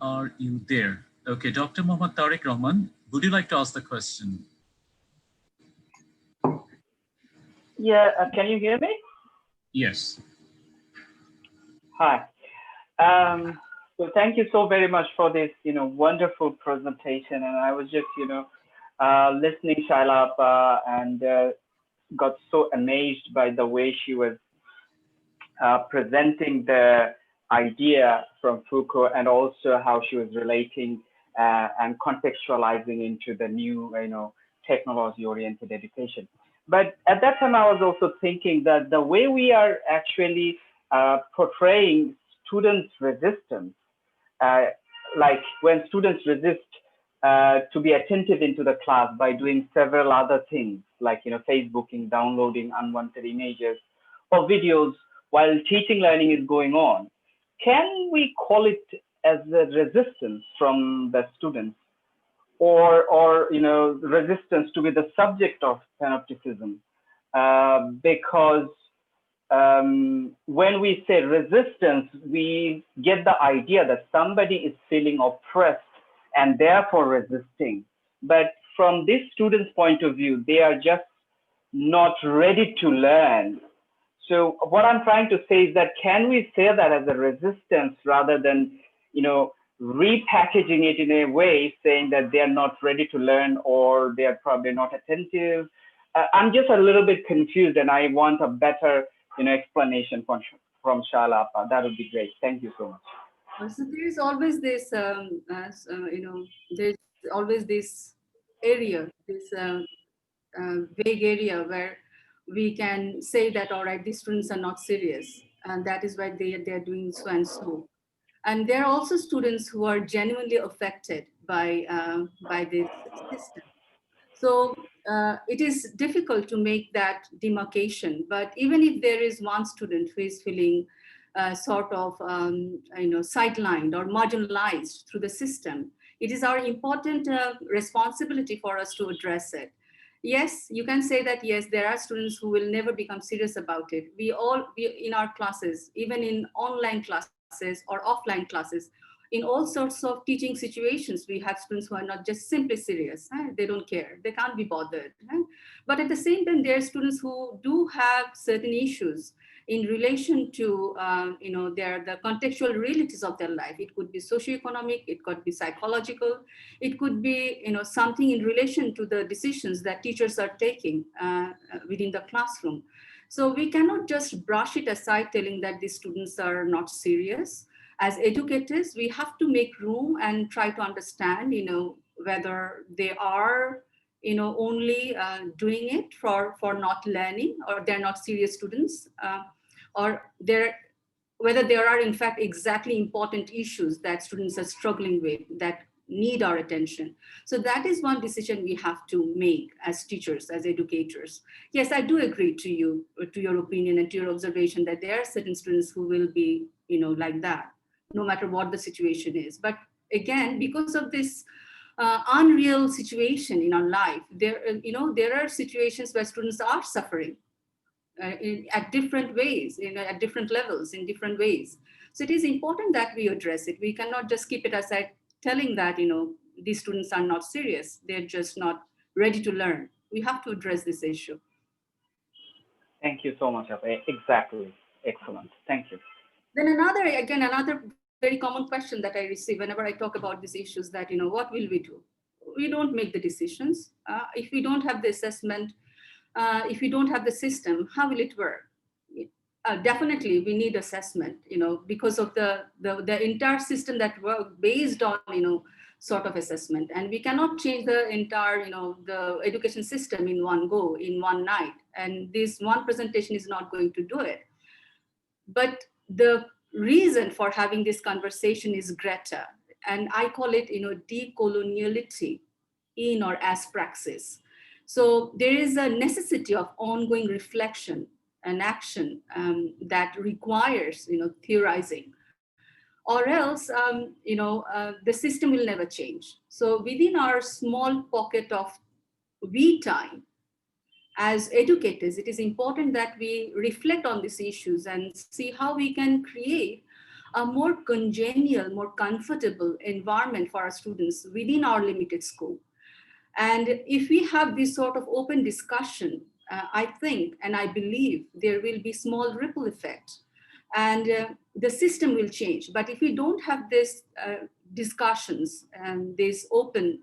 Are you there? Okay, Dr. Mohammad Tariq Rahman, would you like to ask the question? Yeah, can you hear me? Yes. Hi. So thank you so very much for this, wonderful presentation. And I was just, listening Shaila and got so amazed by the way she was presenting the idea from Foucault, and also how she was relating and contextualizing into the new, technology-oriented education. But at that time, I was also thinking that the way we are actually portraying students' resistance, like when students resist to be attentive into the class by doing several other things, like Facebooking, downloading unwanted images or videos while teaching learning is going on. Can we call it as a resistance from the students, or resistance to be the subject of panopticism? Because when we say resistance, we get the idea that somebody is feeling oppressed and therefore resisting. But from this student's point of view, they are just not ready to learn. So what I'm trying to say is that, can we say that as a resistance rather than, repackaging it in a way saying that they are not ready to learn or they are probably not attentive. I'm just a little bit confused and I want a better, explanation from Shaila. That would be great. Thank you so much. So there is always this, there's always this area, this vague area where we can say that, all right, these students are not serious, and that is why they're doing so and so. And there are also students who are genuinely affected by this system. So it is difficult to make that demarcation. But even if there is one student who is feeling sort of sidelined or marginalized through the system, it is our important responsibility for us to address it. Yes, you can say that, yes, there are students who will never become serious about it. We in our classes, even in online classes or offline classes, in all sorts of teaching situations, we have students who are not just simply serious. They don't care. They can't be bothered. But at the same time, there are students who do have certain issues in relation to, the contextual realities of their life. It could be socioeconomic, it could be psychological, it could be, something in relation to the decisions that teachers are taking within the classroom. So we cannot just brush it aside telling that these students are not serious. As educators, we have to make room and try to understand, whether they are, only doing it for not learning, or they're not serious students, or whether there are in fact exactly important issues that students are struggling with that need our attention. So that is one decision we have to make as teachers, as educators. Yes, I do agree to you, to your opinion and to your observation that there are certain students who will be, like that, no matter what the situation is. But again, because of this unreal situation in our life, there are situations where students are suffering at different ways, at different levels, in different ways. So it is important that we address it. We cannot just keep it aside telling that, these students are not serious. They're just not ready to learn. We have to address this issue. Thank you so much, Abe. Exactly. Excellent. Thank you. Then another very common question that I receive whenever I talk about these issues, that, what will we do? We don't make the decisions. If we don't have the assessment, if we don't have the system, how will it work? Definitely, we need assessment, because of the entire system that works based on, sort of assessment. And we cannot change the entire, the education system in one go, in one night. And this one presentation is not going to do it. But the reason for having this conversation is Greta, and I call it, decoloniality in or as praxis. So there is a necessity of ongoing reflection and action that requires, theorizing, or else, the system will never change. So within our small pocket of we time, as educators, it is important that we reflect on these issues and see how we can create a more congenial, more comfortable environment for our students within our limited scope. And if we have this sort of open discussion, I think and I believe there will be small ripple effect, and the system will change. But if we don't have this discussions and this open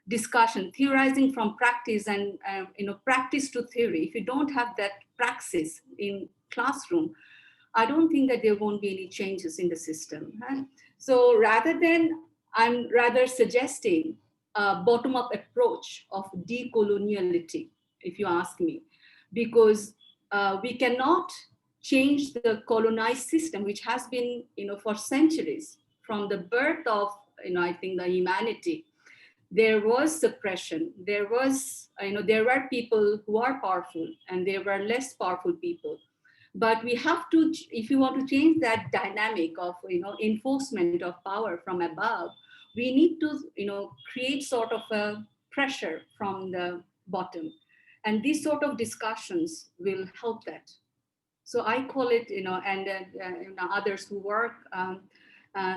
discussion, theorizing from practice and practice to theory, if you don't have that praxis in classroom, I don't think that there won't be any changes in the system. Right? So I'm rather suggesting a bottom-up approach of decoloniality, if you ask me, because we cannot change the colonized system, which has been, for centuries, from the birth of, I think, the humanity. There was suppression. There were people who are powerful, and there were less powerful people. But we have to, if you want to change that dynamic of, enforcement of power from above, we need to, create sort of a pressure from the bottom. And these sort of discussions will help that. So I call it, and others who work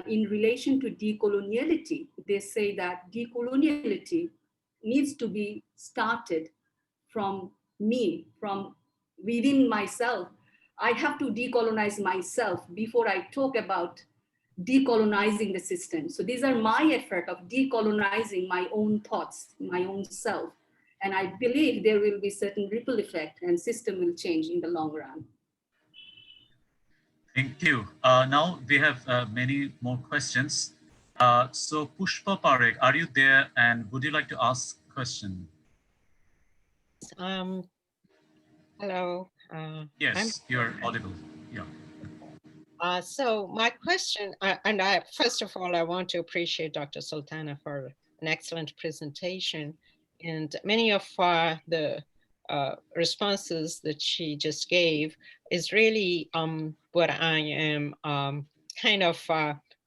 in relation to decoloniality, they say that decoloniality needs to be started from me, from within myself. I have to decolonize myself before I talk about decolonizing the system. So these are my effort of decolonizing my own thoughts, my own self. And I believe there will be certain ripple effect and system will change in the long run. Thank you. Now we have many more questions. So Pushpa Parekh, are you there? And would you like to ask a question? Hello. Yes, you're audible. Yeah. So my question, and first of all, I want to appreciate Dr. Sultana for an excellent presentation. And many of the responses that she just gave is really what I am kind of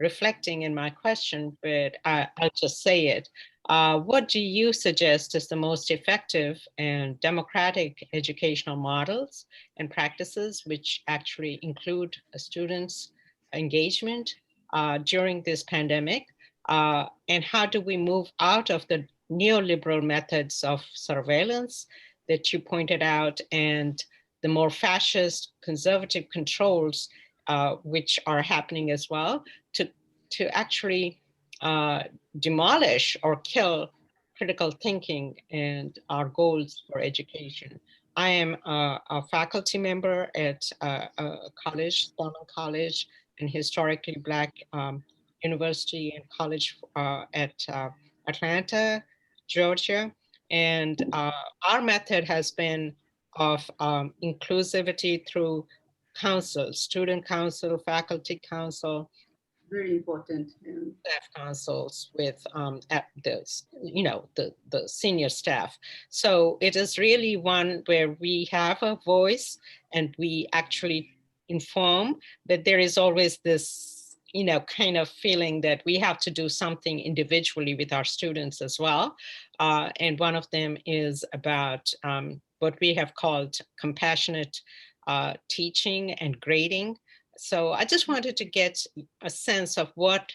reflecting in my question, but I'll just say it. What do you suggest is the most effective and democratic educational models and practices which actually include students' engagement during this pandemic? And how do we move out of the neoliberal methods of surveillance that you pointed out and the more fascist conservative controls which are happening as well to actually demolish or kill critical thinking and our goals for education? I am a faculty member at a college, Spelman College, and historically Black university and college at Atlanta, Georgia. And our method has been of inclusivity through council, student council, faculty council, Very important. staff councils with at the senior staff. So it is really one where we have a voice and we actually inform, but there is always this kind of feeling that we have to do something individually with our students as well. And one of them is about what we have called compassionate teaching and grading. So I just wanted to get a sense of what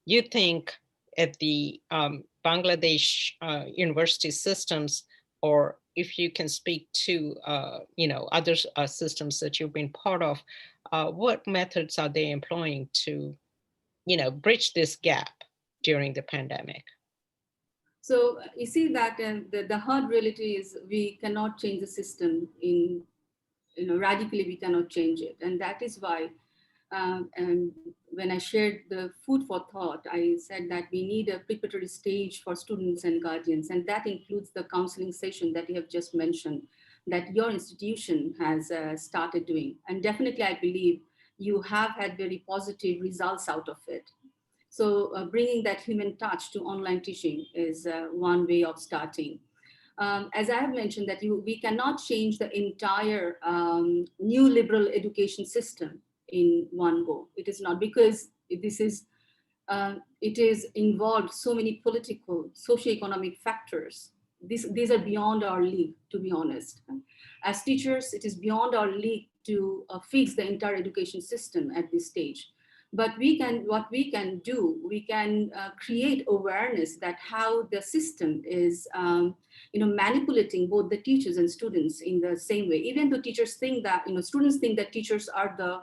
you think at the Bangladesh university systems, or if you can speak to other systems that you've been part of, what methods are they employing to bridge this gap during the pandemic? So you see that the hard reality is we cannot change the system in radically, we cannot change it. And that is why, and when I shared the food for thought, I said that we need a preparatory stage for students and guardians. And that includes the counseling session that you have just mentioned, that your institution has started doing. And definitely, I believe you have had very positive results out of it. So bringing that human touch to online teaching is one way of starting. As I have mentioned, that we cannot change the entire new liberal education system in one go. It is not, because this is it is involved so many political, socioeconomic factors. These are beyond our league, to be honest. As teachers, it is beyond our league to fix the entire education system at this stage. But what we can do, we can create awareness that how the system is, manipulating both the teachers and students in the same way. Even though teachers think that, students think that teachers are the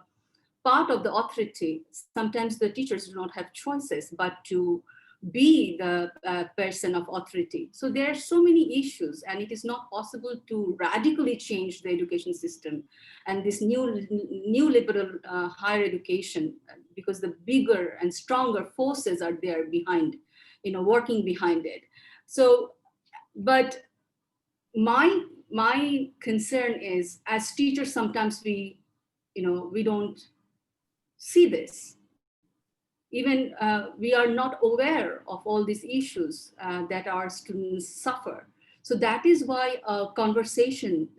part of the authority, sometimes the teachers do not have choices but to be the person of authority. So there are so many issues, and it is not possible to radically change the education system and this new liberal higher education, because the bigger and stronger forces are there behind, working behind it. So, but my concern is, as teachers, sometimes we don't see this. Even we are not aware of all these issues that our students suffer. So that is why a conversation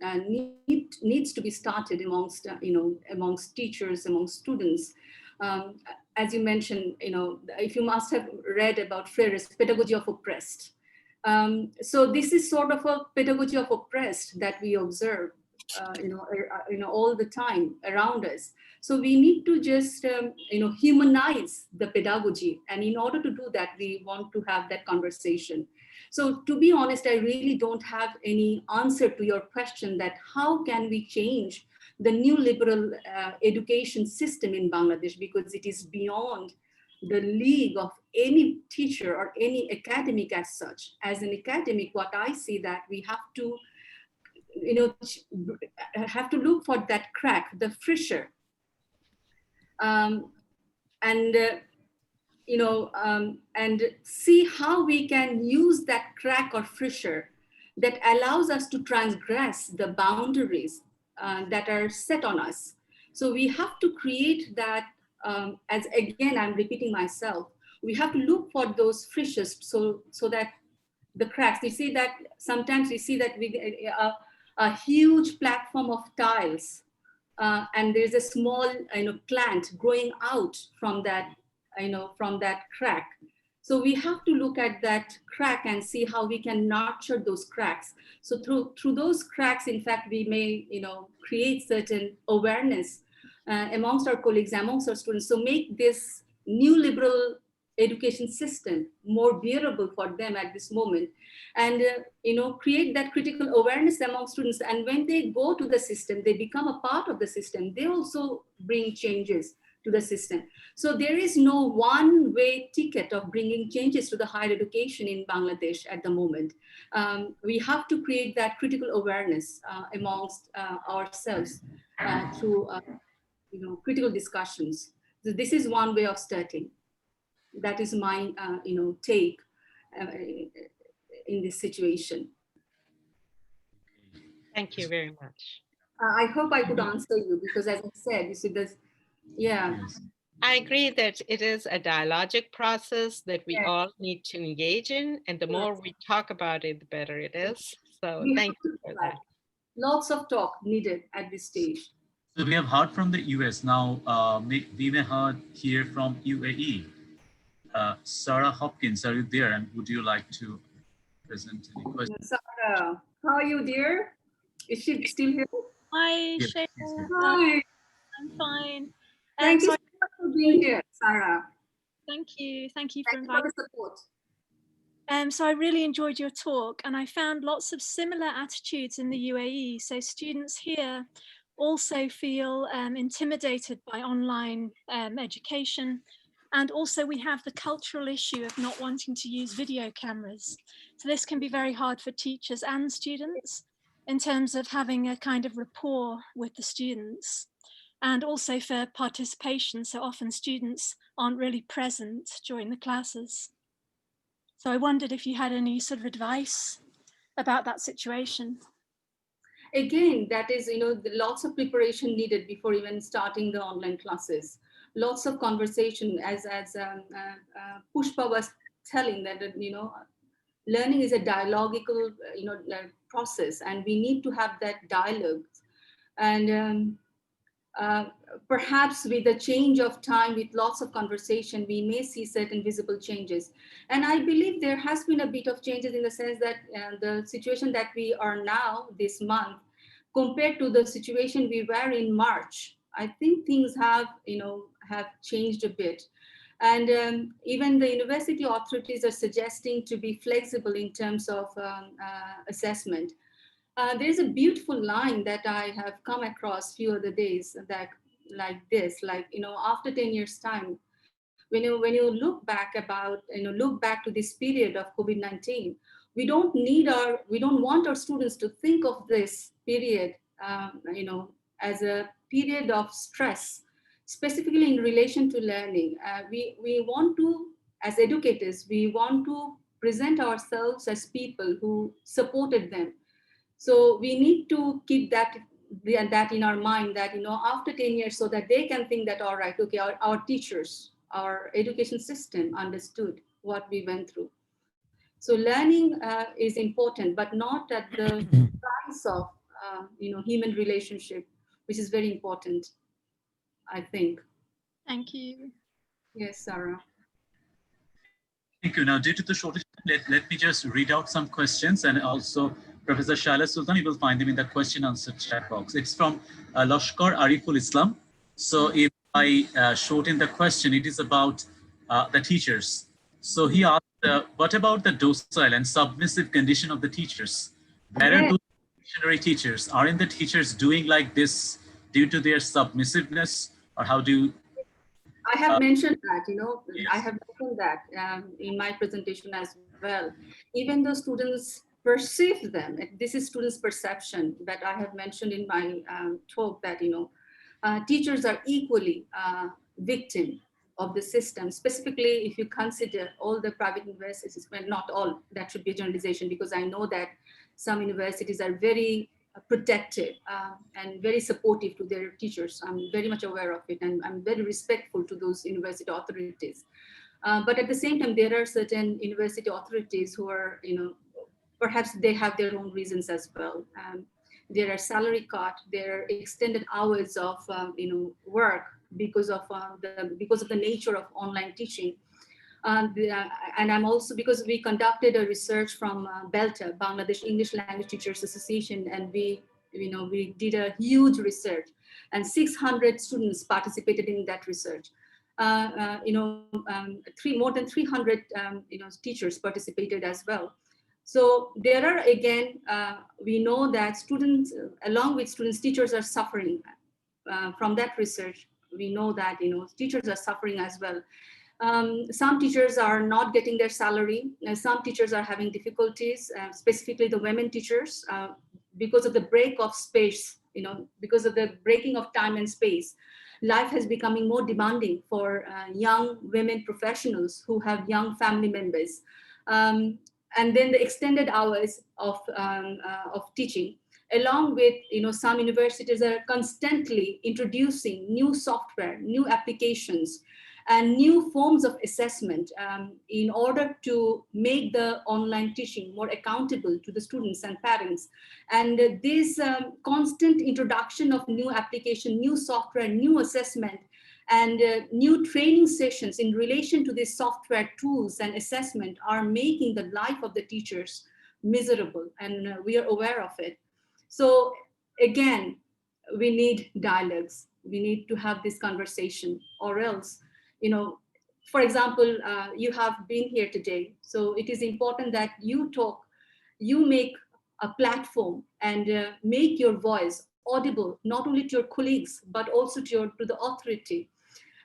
needs to be started amongst teachers, amongst students. As you mentioned, if you must have read about Freire's Pedagogy of Oppressed. So this is sort of a pedagogy of oppressed that we observe, all the time around us. So we need to just, humanize the pedagogy. And in order to do that, we want to have that conversation. So to be honest, I really don't have any answer to your question that how can we change the new liberal education system in Bangladesh, because it is beyond the league of any teacher or any academic as such. As an academic, what I see that we have to, have to look for that crack, the fissure, and see how we can use that crack or fissure that allows us to transgress the boundaries that are set on us. So we have to create that, as again, I'm repeating myself, we have to look for those fissures so that the cracks, you see that sometimes we see that with a huge platform of tiles, and there's a small plant growing out from that, from that crack. So we have to look at that crack and see how we can nurture those cracks. So through those cracks, in fact, we may create certain awareness amongst our colleagues, amongst our students. So make this new liberal education system more bearable for them at this moment, and create that critical awareness among students. And when they go to the system, they become a part of the system. They also bring changes to the system. So there is no one-way ticket of bringing changes to the higher education in Bangladesh at the moment. We have to create that critical awareness amongst ourselves through critical discussions. So this is one way of starting. That is my take in this situation. Thank you very much. I hope I could answer you, because as I said, you see this, yeah. I agree that it is a dialogic process that we Yes. all need to engage in, and the more we talk about it, the better it is. So We thank have to you for do that. Lots of talk needed at this stage. So we have heard from the US. Now we may hear from UAE. Sarah Hopkins, are you there? And would you like to present any questions? Sarah, how are you, dear? Is she still here? Hi, Yes, Shaila. she's here. Hi. I'm fine. Thank you So so much for being here, Sarah. thank you for Thank you inviting. for the support. So I really enjoyed your talk, and I found lots of similar attitudes in the UAE. So students here also feel intimidated by online education. And also we have the cultural issue of not wanting to use video cameras. So this can be very hard for teachers and students in terms of having a kind of rapport with the students, and also for participation. So often students aren't really present during the classes. So I wondered if you had any sort of advice about that situation. Again, that is, lots of preparation needed before even starting the online classes. Lots of conversation, as Pushpa was telling, that learning is a dialogical process, and we need to have that dialogue. And perhaps with the change of time, with lots of conversation, we may see certain visible changes. And I believe there has been a bit of changes in the sense that the situation that we are now this month, compared to the situation we were in March, I think things have changed a bit. And even the university authorities are suggesting to be flexible in terms of assessment. There's a beautiful line that I have come across few other days that like this, after 10 years time, when you look back to this period of COVID-19, we don't want our students to think of this period, as a period of stress, specifically in relation to learning. We want to, as educators, we want to present ourselves as people who supported them. So we need to keep that in our mind, that after 10 years, so that they can think that, all right, okay, our teachers, our education system understood what we went through. So learning is important, but not at the price of human relationship, which is very important, I think. Thank you. Yes, Sarah. Thank you. Now, due to the shortage, let me just read out some questions, and also Professor Shaila Sultan, you will find them in the question answer chat box. It's from Lashkar Ariful Islam. So if I shorten the question, it is about the teachers. So he asked, what about the docile and submissive condition of the teachers? Where are those missionary teachers? Aren't the teachers doing like this due to their submissiveness, or how do you? I have mentioned that, Yes. I have mentioned that in my presentation as well. Even though students perceive them, this is students' perception, but I have mentioned in my talk that, teachers are equally victim of the system, specifically if you consider all the private universities, well, not all, that should be a generalization, because I know that some universities are very protective and very supportive to their teachers. I'm very much aware of it, and I'm very respectful to those university authorities. But at the same time, there are certain university authorities who are, perhaps they have their own reasons as well. There are salary cut, there are extended hours of, work because of the nature of online teaching. And I'm also, because we conducted a research from BELTA, Bangladesh English Language Teachers Association, and we did a huge research, and 600 students participated in that research. More than 300 teachers participated as well. So there are, again, we know that students, along with students, teachers are suffering. From that research, we know that teachers are suffering as well. Some teachers are not getting their salary. Some teachers are having difficulties, specifically the women teachers, because of the break of space, because of the breaking of time and space. Life is becoming more demanding for young women professionals who have young family members. And then the extended hours of teaching, along with, some universities are constantly introducing new software, new applications, and new forms of assessment in order to make the online teaching more accountable to the students and parents. And this constant introduction of new application, new software, new assessment, and new training sessions in relation to these software tools and assessment are making the life of the teachers miserable, and we are aware of it. So again, we need dialogues. We need to have this conversation, or else, for example, you have been here today. So it is important that you talk, you make a platform, and make your voice audible, not only to your colleagues, but also to the authority.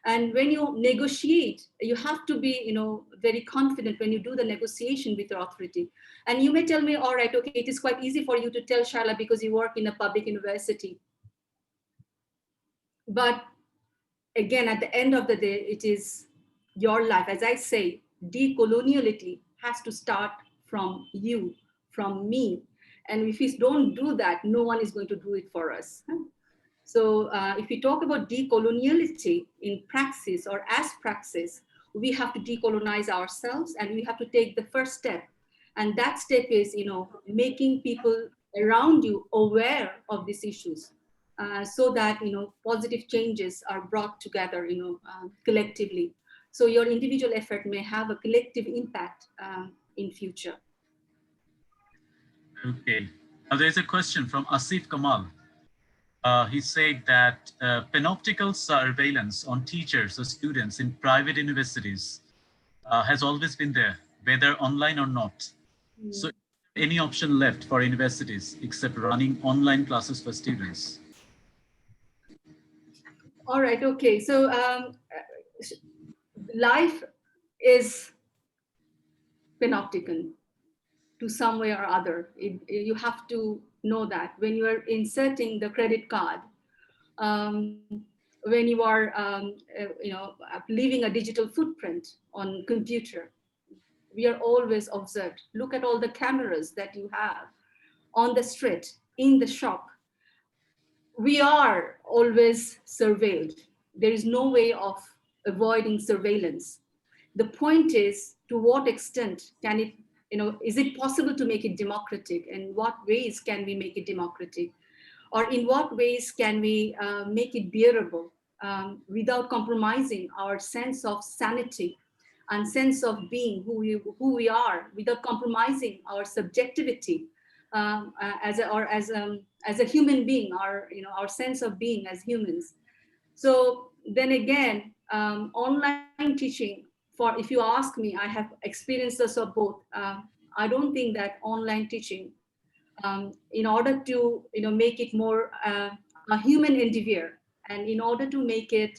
And when you negotiate, you have to be, very confident when you do the negotiation with your authority. And you may tell me, all right, okay, it is quite easy for you to tell, Shaila, because you work in a public university. But again, at the end of the day, it is your life. As I say, decoloniality has to start from you, from me. And if we don't do that, no one is going to do it for us. So if we talk about decoloniality in praxis or as praxis, we have to decolonize ourselves, and we have to take the first step. And that step is, making people around you aware of these issues, so that, positive changes are brought together, collectively. So your individual effort may have a collective impact in future. Okay. Now there's a question from Asif Kamal. He said that panoptical surveillance on teachers or students in private universities has always been there, whether online or not. So any option left for universities except running online classes for students? All right, okay. So life is panoptical to some way or other. You have to know that when you are inserting the credit card, when you are leaving a digital footprint on computer, we are always observed. Look at all the cameras that you have on the street, in the shop. We are always surveilled. There is no way of avoiding surveillance. The point is, to what extent can it, is it possible to make it democratic? And what ways can we make it democratic? Or in what ways can we make it bearable without compromising our sense of sanity and sense of being who we are, without compromising our subjectivity as a human being, our sense of being as humans. So then again, online teaching, if you ask me, I have experiences of both. I don't think that online teaching, in order to make it more a human endeavor. And in order to make it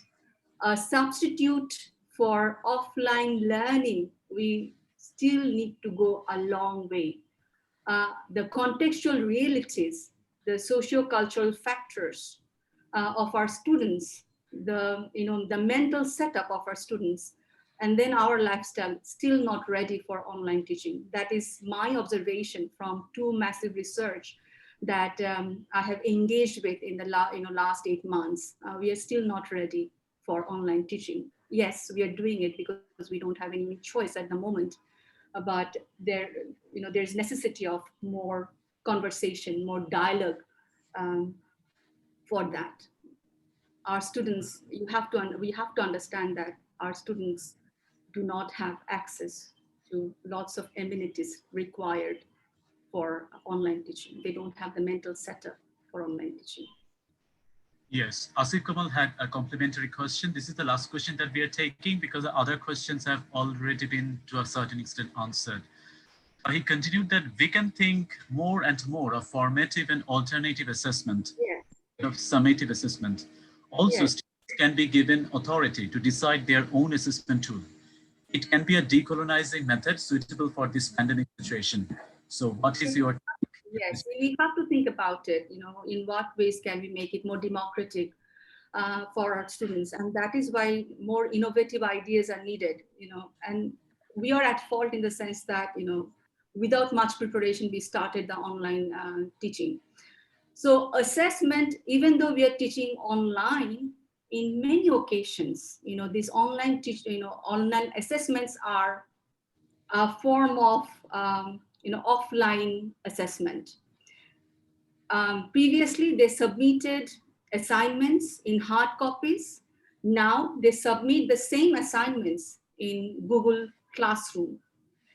a substitute for offline learning, we still need to go a long way. The contextual realities, the socio-cultural factors of our students, the mental setup of our students, and then our lifestyle still not ready for online teaching. That is my observation from two massive research that I have engaged with in the last 8 months. We are still not ready for online teaching. Yes, we are doing it because we don't have any choice at the moment, but there's necessity of more conversation, more dialogue um, for that. Our students, we have to understand that our students do not have access to lots of amenities required for online teaching. They don't have the mental setup for online teaching. Yes, Asif Kamal had a complementary question. This is the last question that we are taking because the other questions have already been to a certain extent answered. He continued that we can think more and more of formative and alternative assessment, Yes. of summative assessment. Also, Yes. students can be given authority to decide their own assessment tool. It can be a decolonizing method suitable for this pandemic situation. So what is your Yes, we have to think about it, in what ways can we make it more democratic for our students? And that is why more innovative ideas are needed, and we are at fault in the sense that, without much preparation, we started the online teaching. So assessment, even though we are teaching online, in many occasions, these online assessments are a form of, offline assessment. Previously, they submitted assignments in hard copies. Now they submit the same assignments in Google Classroom.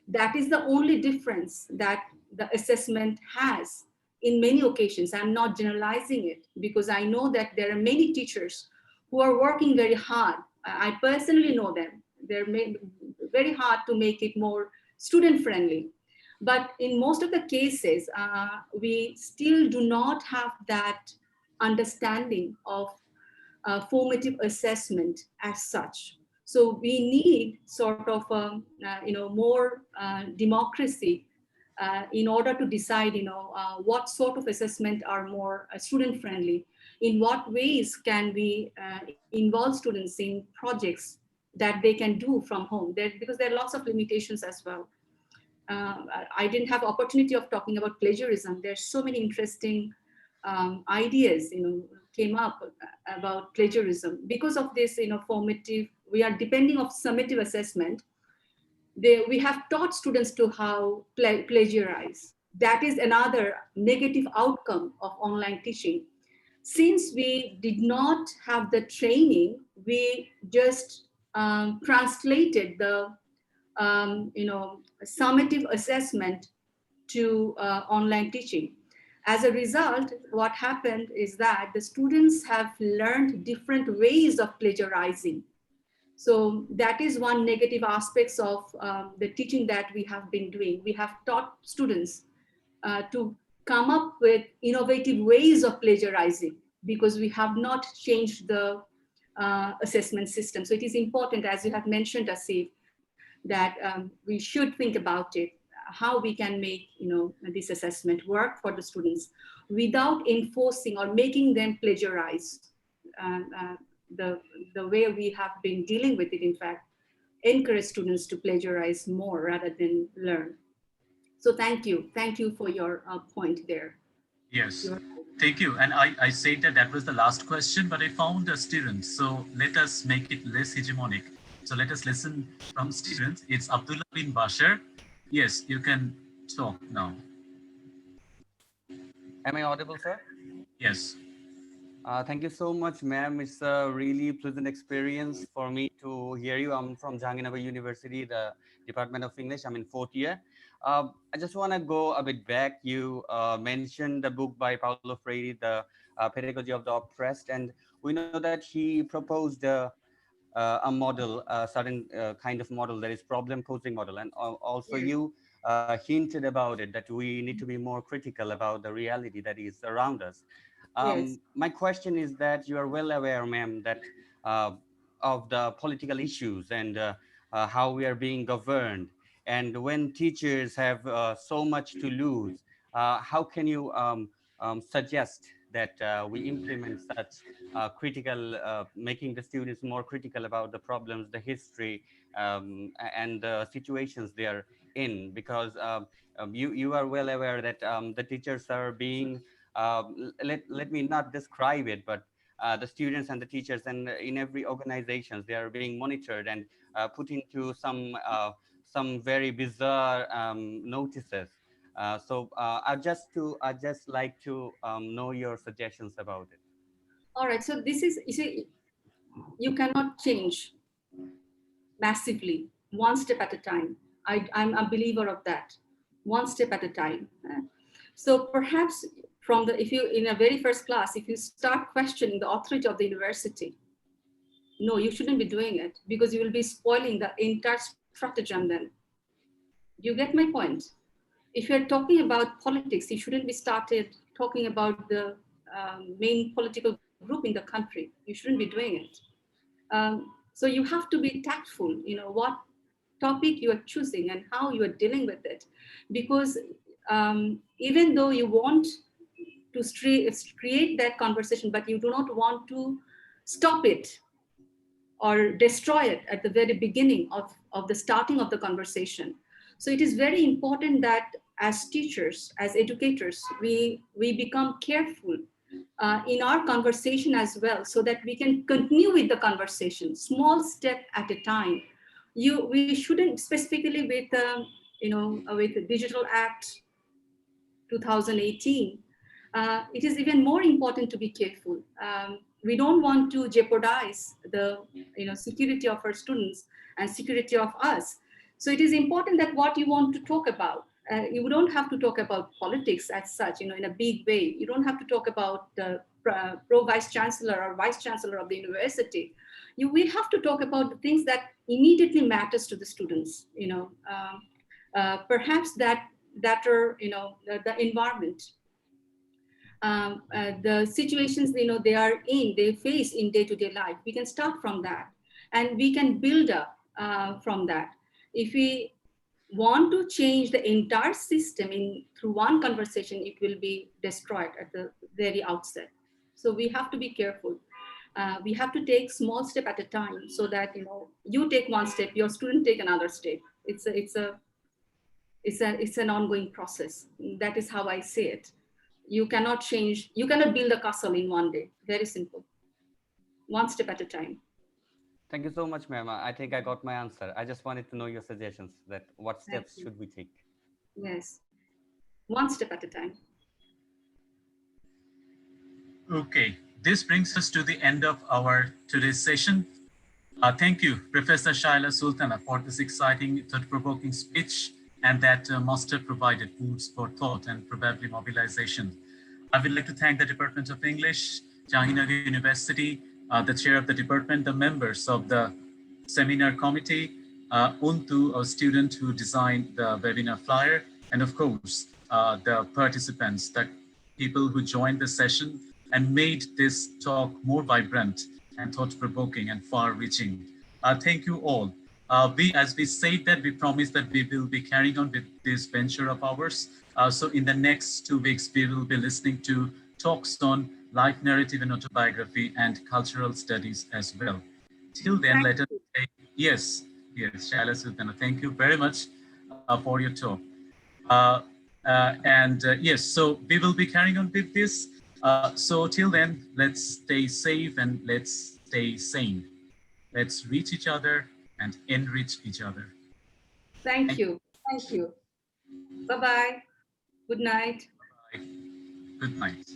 That is the only difference that the assessment has in many occasions. I'm not generalizing it because I know that there are many teachers who are working very hard. I personally know them. They're very hard to make it more student friendly. But in most of the cases, we still do not have that understanding of formative assessment as such. So we need sort of more democracy in order to decide what sort of assessment are more student friendly. In what ways can we involve students in projects that they can do from home? Because there are lots of limitations as well. I didn't have opportunity of talking about plagiarism. There's so many interesting ideas, came up about plagiarism. Because of this, formative, we are depending of summative assessment. We have taught students to how plagiarize. That is another negative outcome of online teaching. Since we did not have the training, we just translated the summative assessment to online teaching. As a result, what happened is that the students have learned different ways of plagiarizing. So that is one negative aspects of the teaching that we have been doing. We have taught students to come up with innovative ways of plagiarizing because we have not changed the assessment system. So it is important, as you have mentioned, Asif, that we should think about it, how we can make this assessment work for the students without enforcing or making them plagiarize. Uh, uh, the way we have been dealing with it, in fact, encourage students to plagiarize more rather than learn. So thank you for your point there. Yes, thank you. And I said that that was the last question, but I found a student. So let us make it less hegemonic. So let us listen from students. It's Abdullah bin Bashar. Yes, you can talk now. Am I audible, sir? Yes. Thank you so much, ma'am. It's a really pleasant experience for me to hear you. I'm from Jahangirnagar University, the Department of English. I'm in fourth year. I just want to go a bit back. You mentioned the book by Paulo Freire, The Pedagogy of the Oppressed, and we know that he proposed a model, a certain kind of model that is problem posing model. And also you hinted about it, that we need to be more critical about the reality that is around us. Yes. My question is that you are well aware, ma'am, that uh, of the political issues and how we are being governed. And when teachers have so much to lose, how can you suggest that we implement such critical, making the students more critical about the problems, the history, and the situations they are in? Because you are well aware that the teachers are being, let me not describe it, but the students and the teachers and in every organizations, they are being monitored and put into some very bizarre notices. I just like to know your suggestions about it. All right. So this is, you see, you cannot change massively, one step at a time. I'm a believer of that, one step at a time. So perhaps from the, if you, in a very first class, if you start questioning the authority of the university, no, you shouldn't be doing it, because you will be spoiling the entire stratagem then. You get my point? If you're talking about politics, you shouldn't be started talking about the main political group in the country. You shouldn't be doing it. So you have to be tactful, what topic you are choosing and how you are dealing with it. Because even though you want to create that conversation, but you do not want to stop it or destroy it at the very beginning of the starting of the conversation. So it is very important that as teachers, as educators, we become careful in our conversation as well, so that we can continue with the conversation, small step at a time. We shouldn't, specifically with the Digital Act 2018, it is even more important to be careful. We don't want to jeopardize the security of our students and security of us. So it is important that what you want to talk about, you don't have to talk about politics as such, in a big way. You don't have to talk about the pro vice chancellor or vice chancellor of the university. We have to talk about the things that immediately matters to the students. Perhaps that are the environment, the situations they face in day-to-day life. We can start from that, and we can build up from that. If we want to change the entire system through one conversation, it will be destroyed at the very outset. So we have to be careful. We have to take small step at a time, so that you take one step, your student take another step. It's an ongoing process. That is how I see it. You cannot build a castle in one day. Very simple. One step at a time. Thank you so much, ma'am. I think I got my answer. I just wanted to know your suggestions, that what Thank steps you. should we take. Yes. One step at a time. Okay, this brings us to the end of our today's session. Thank you, Professor Shaila Sultana, for this exciting, thought-provoking speech, and that must have provided foods for thought and probably mobilization. I would like to thank the Department of English, Jahangirnagar University, the chair of the department, the members of the seminar committee, Untu, a student who designed the webinar flyer, and of course, the participants, the people who joined the session and made this talk more vibrant and thought-provoking and far-reaching. Thank you all. As we said that, we promised that we will be carrying on with this venture of ours. So in the next 2 weeks, we will be listening to talks on life narrative and autobiography and cultural studies as well. Till then, let us say, yes, Shaila Sultana, thank you very much for your talk. Yes, so we will be carrying on with this. So till then, let's stay safe and let's stay sane. Let's reach each other and enrich each other. Thank you. Thank you. Bye-bye. Good night. Bye. Good night.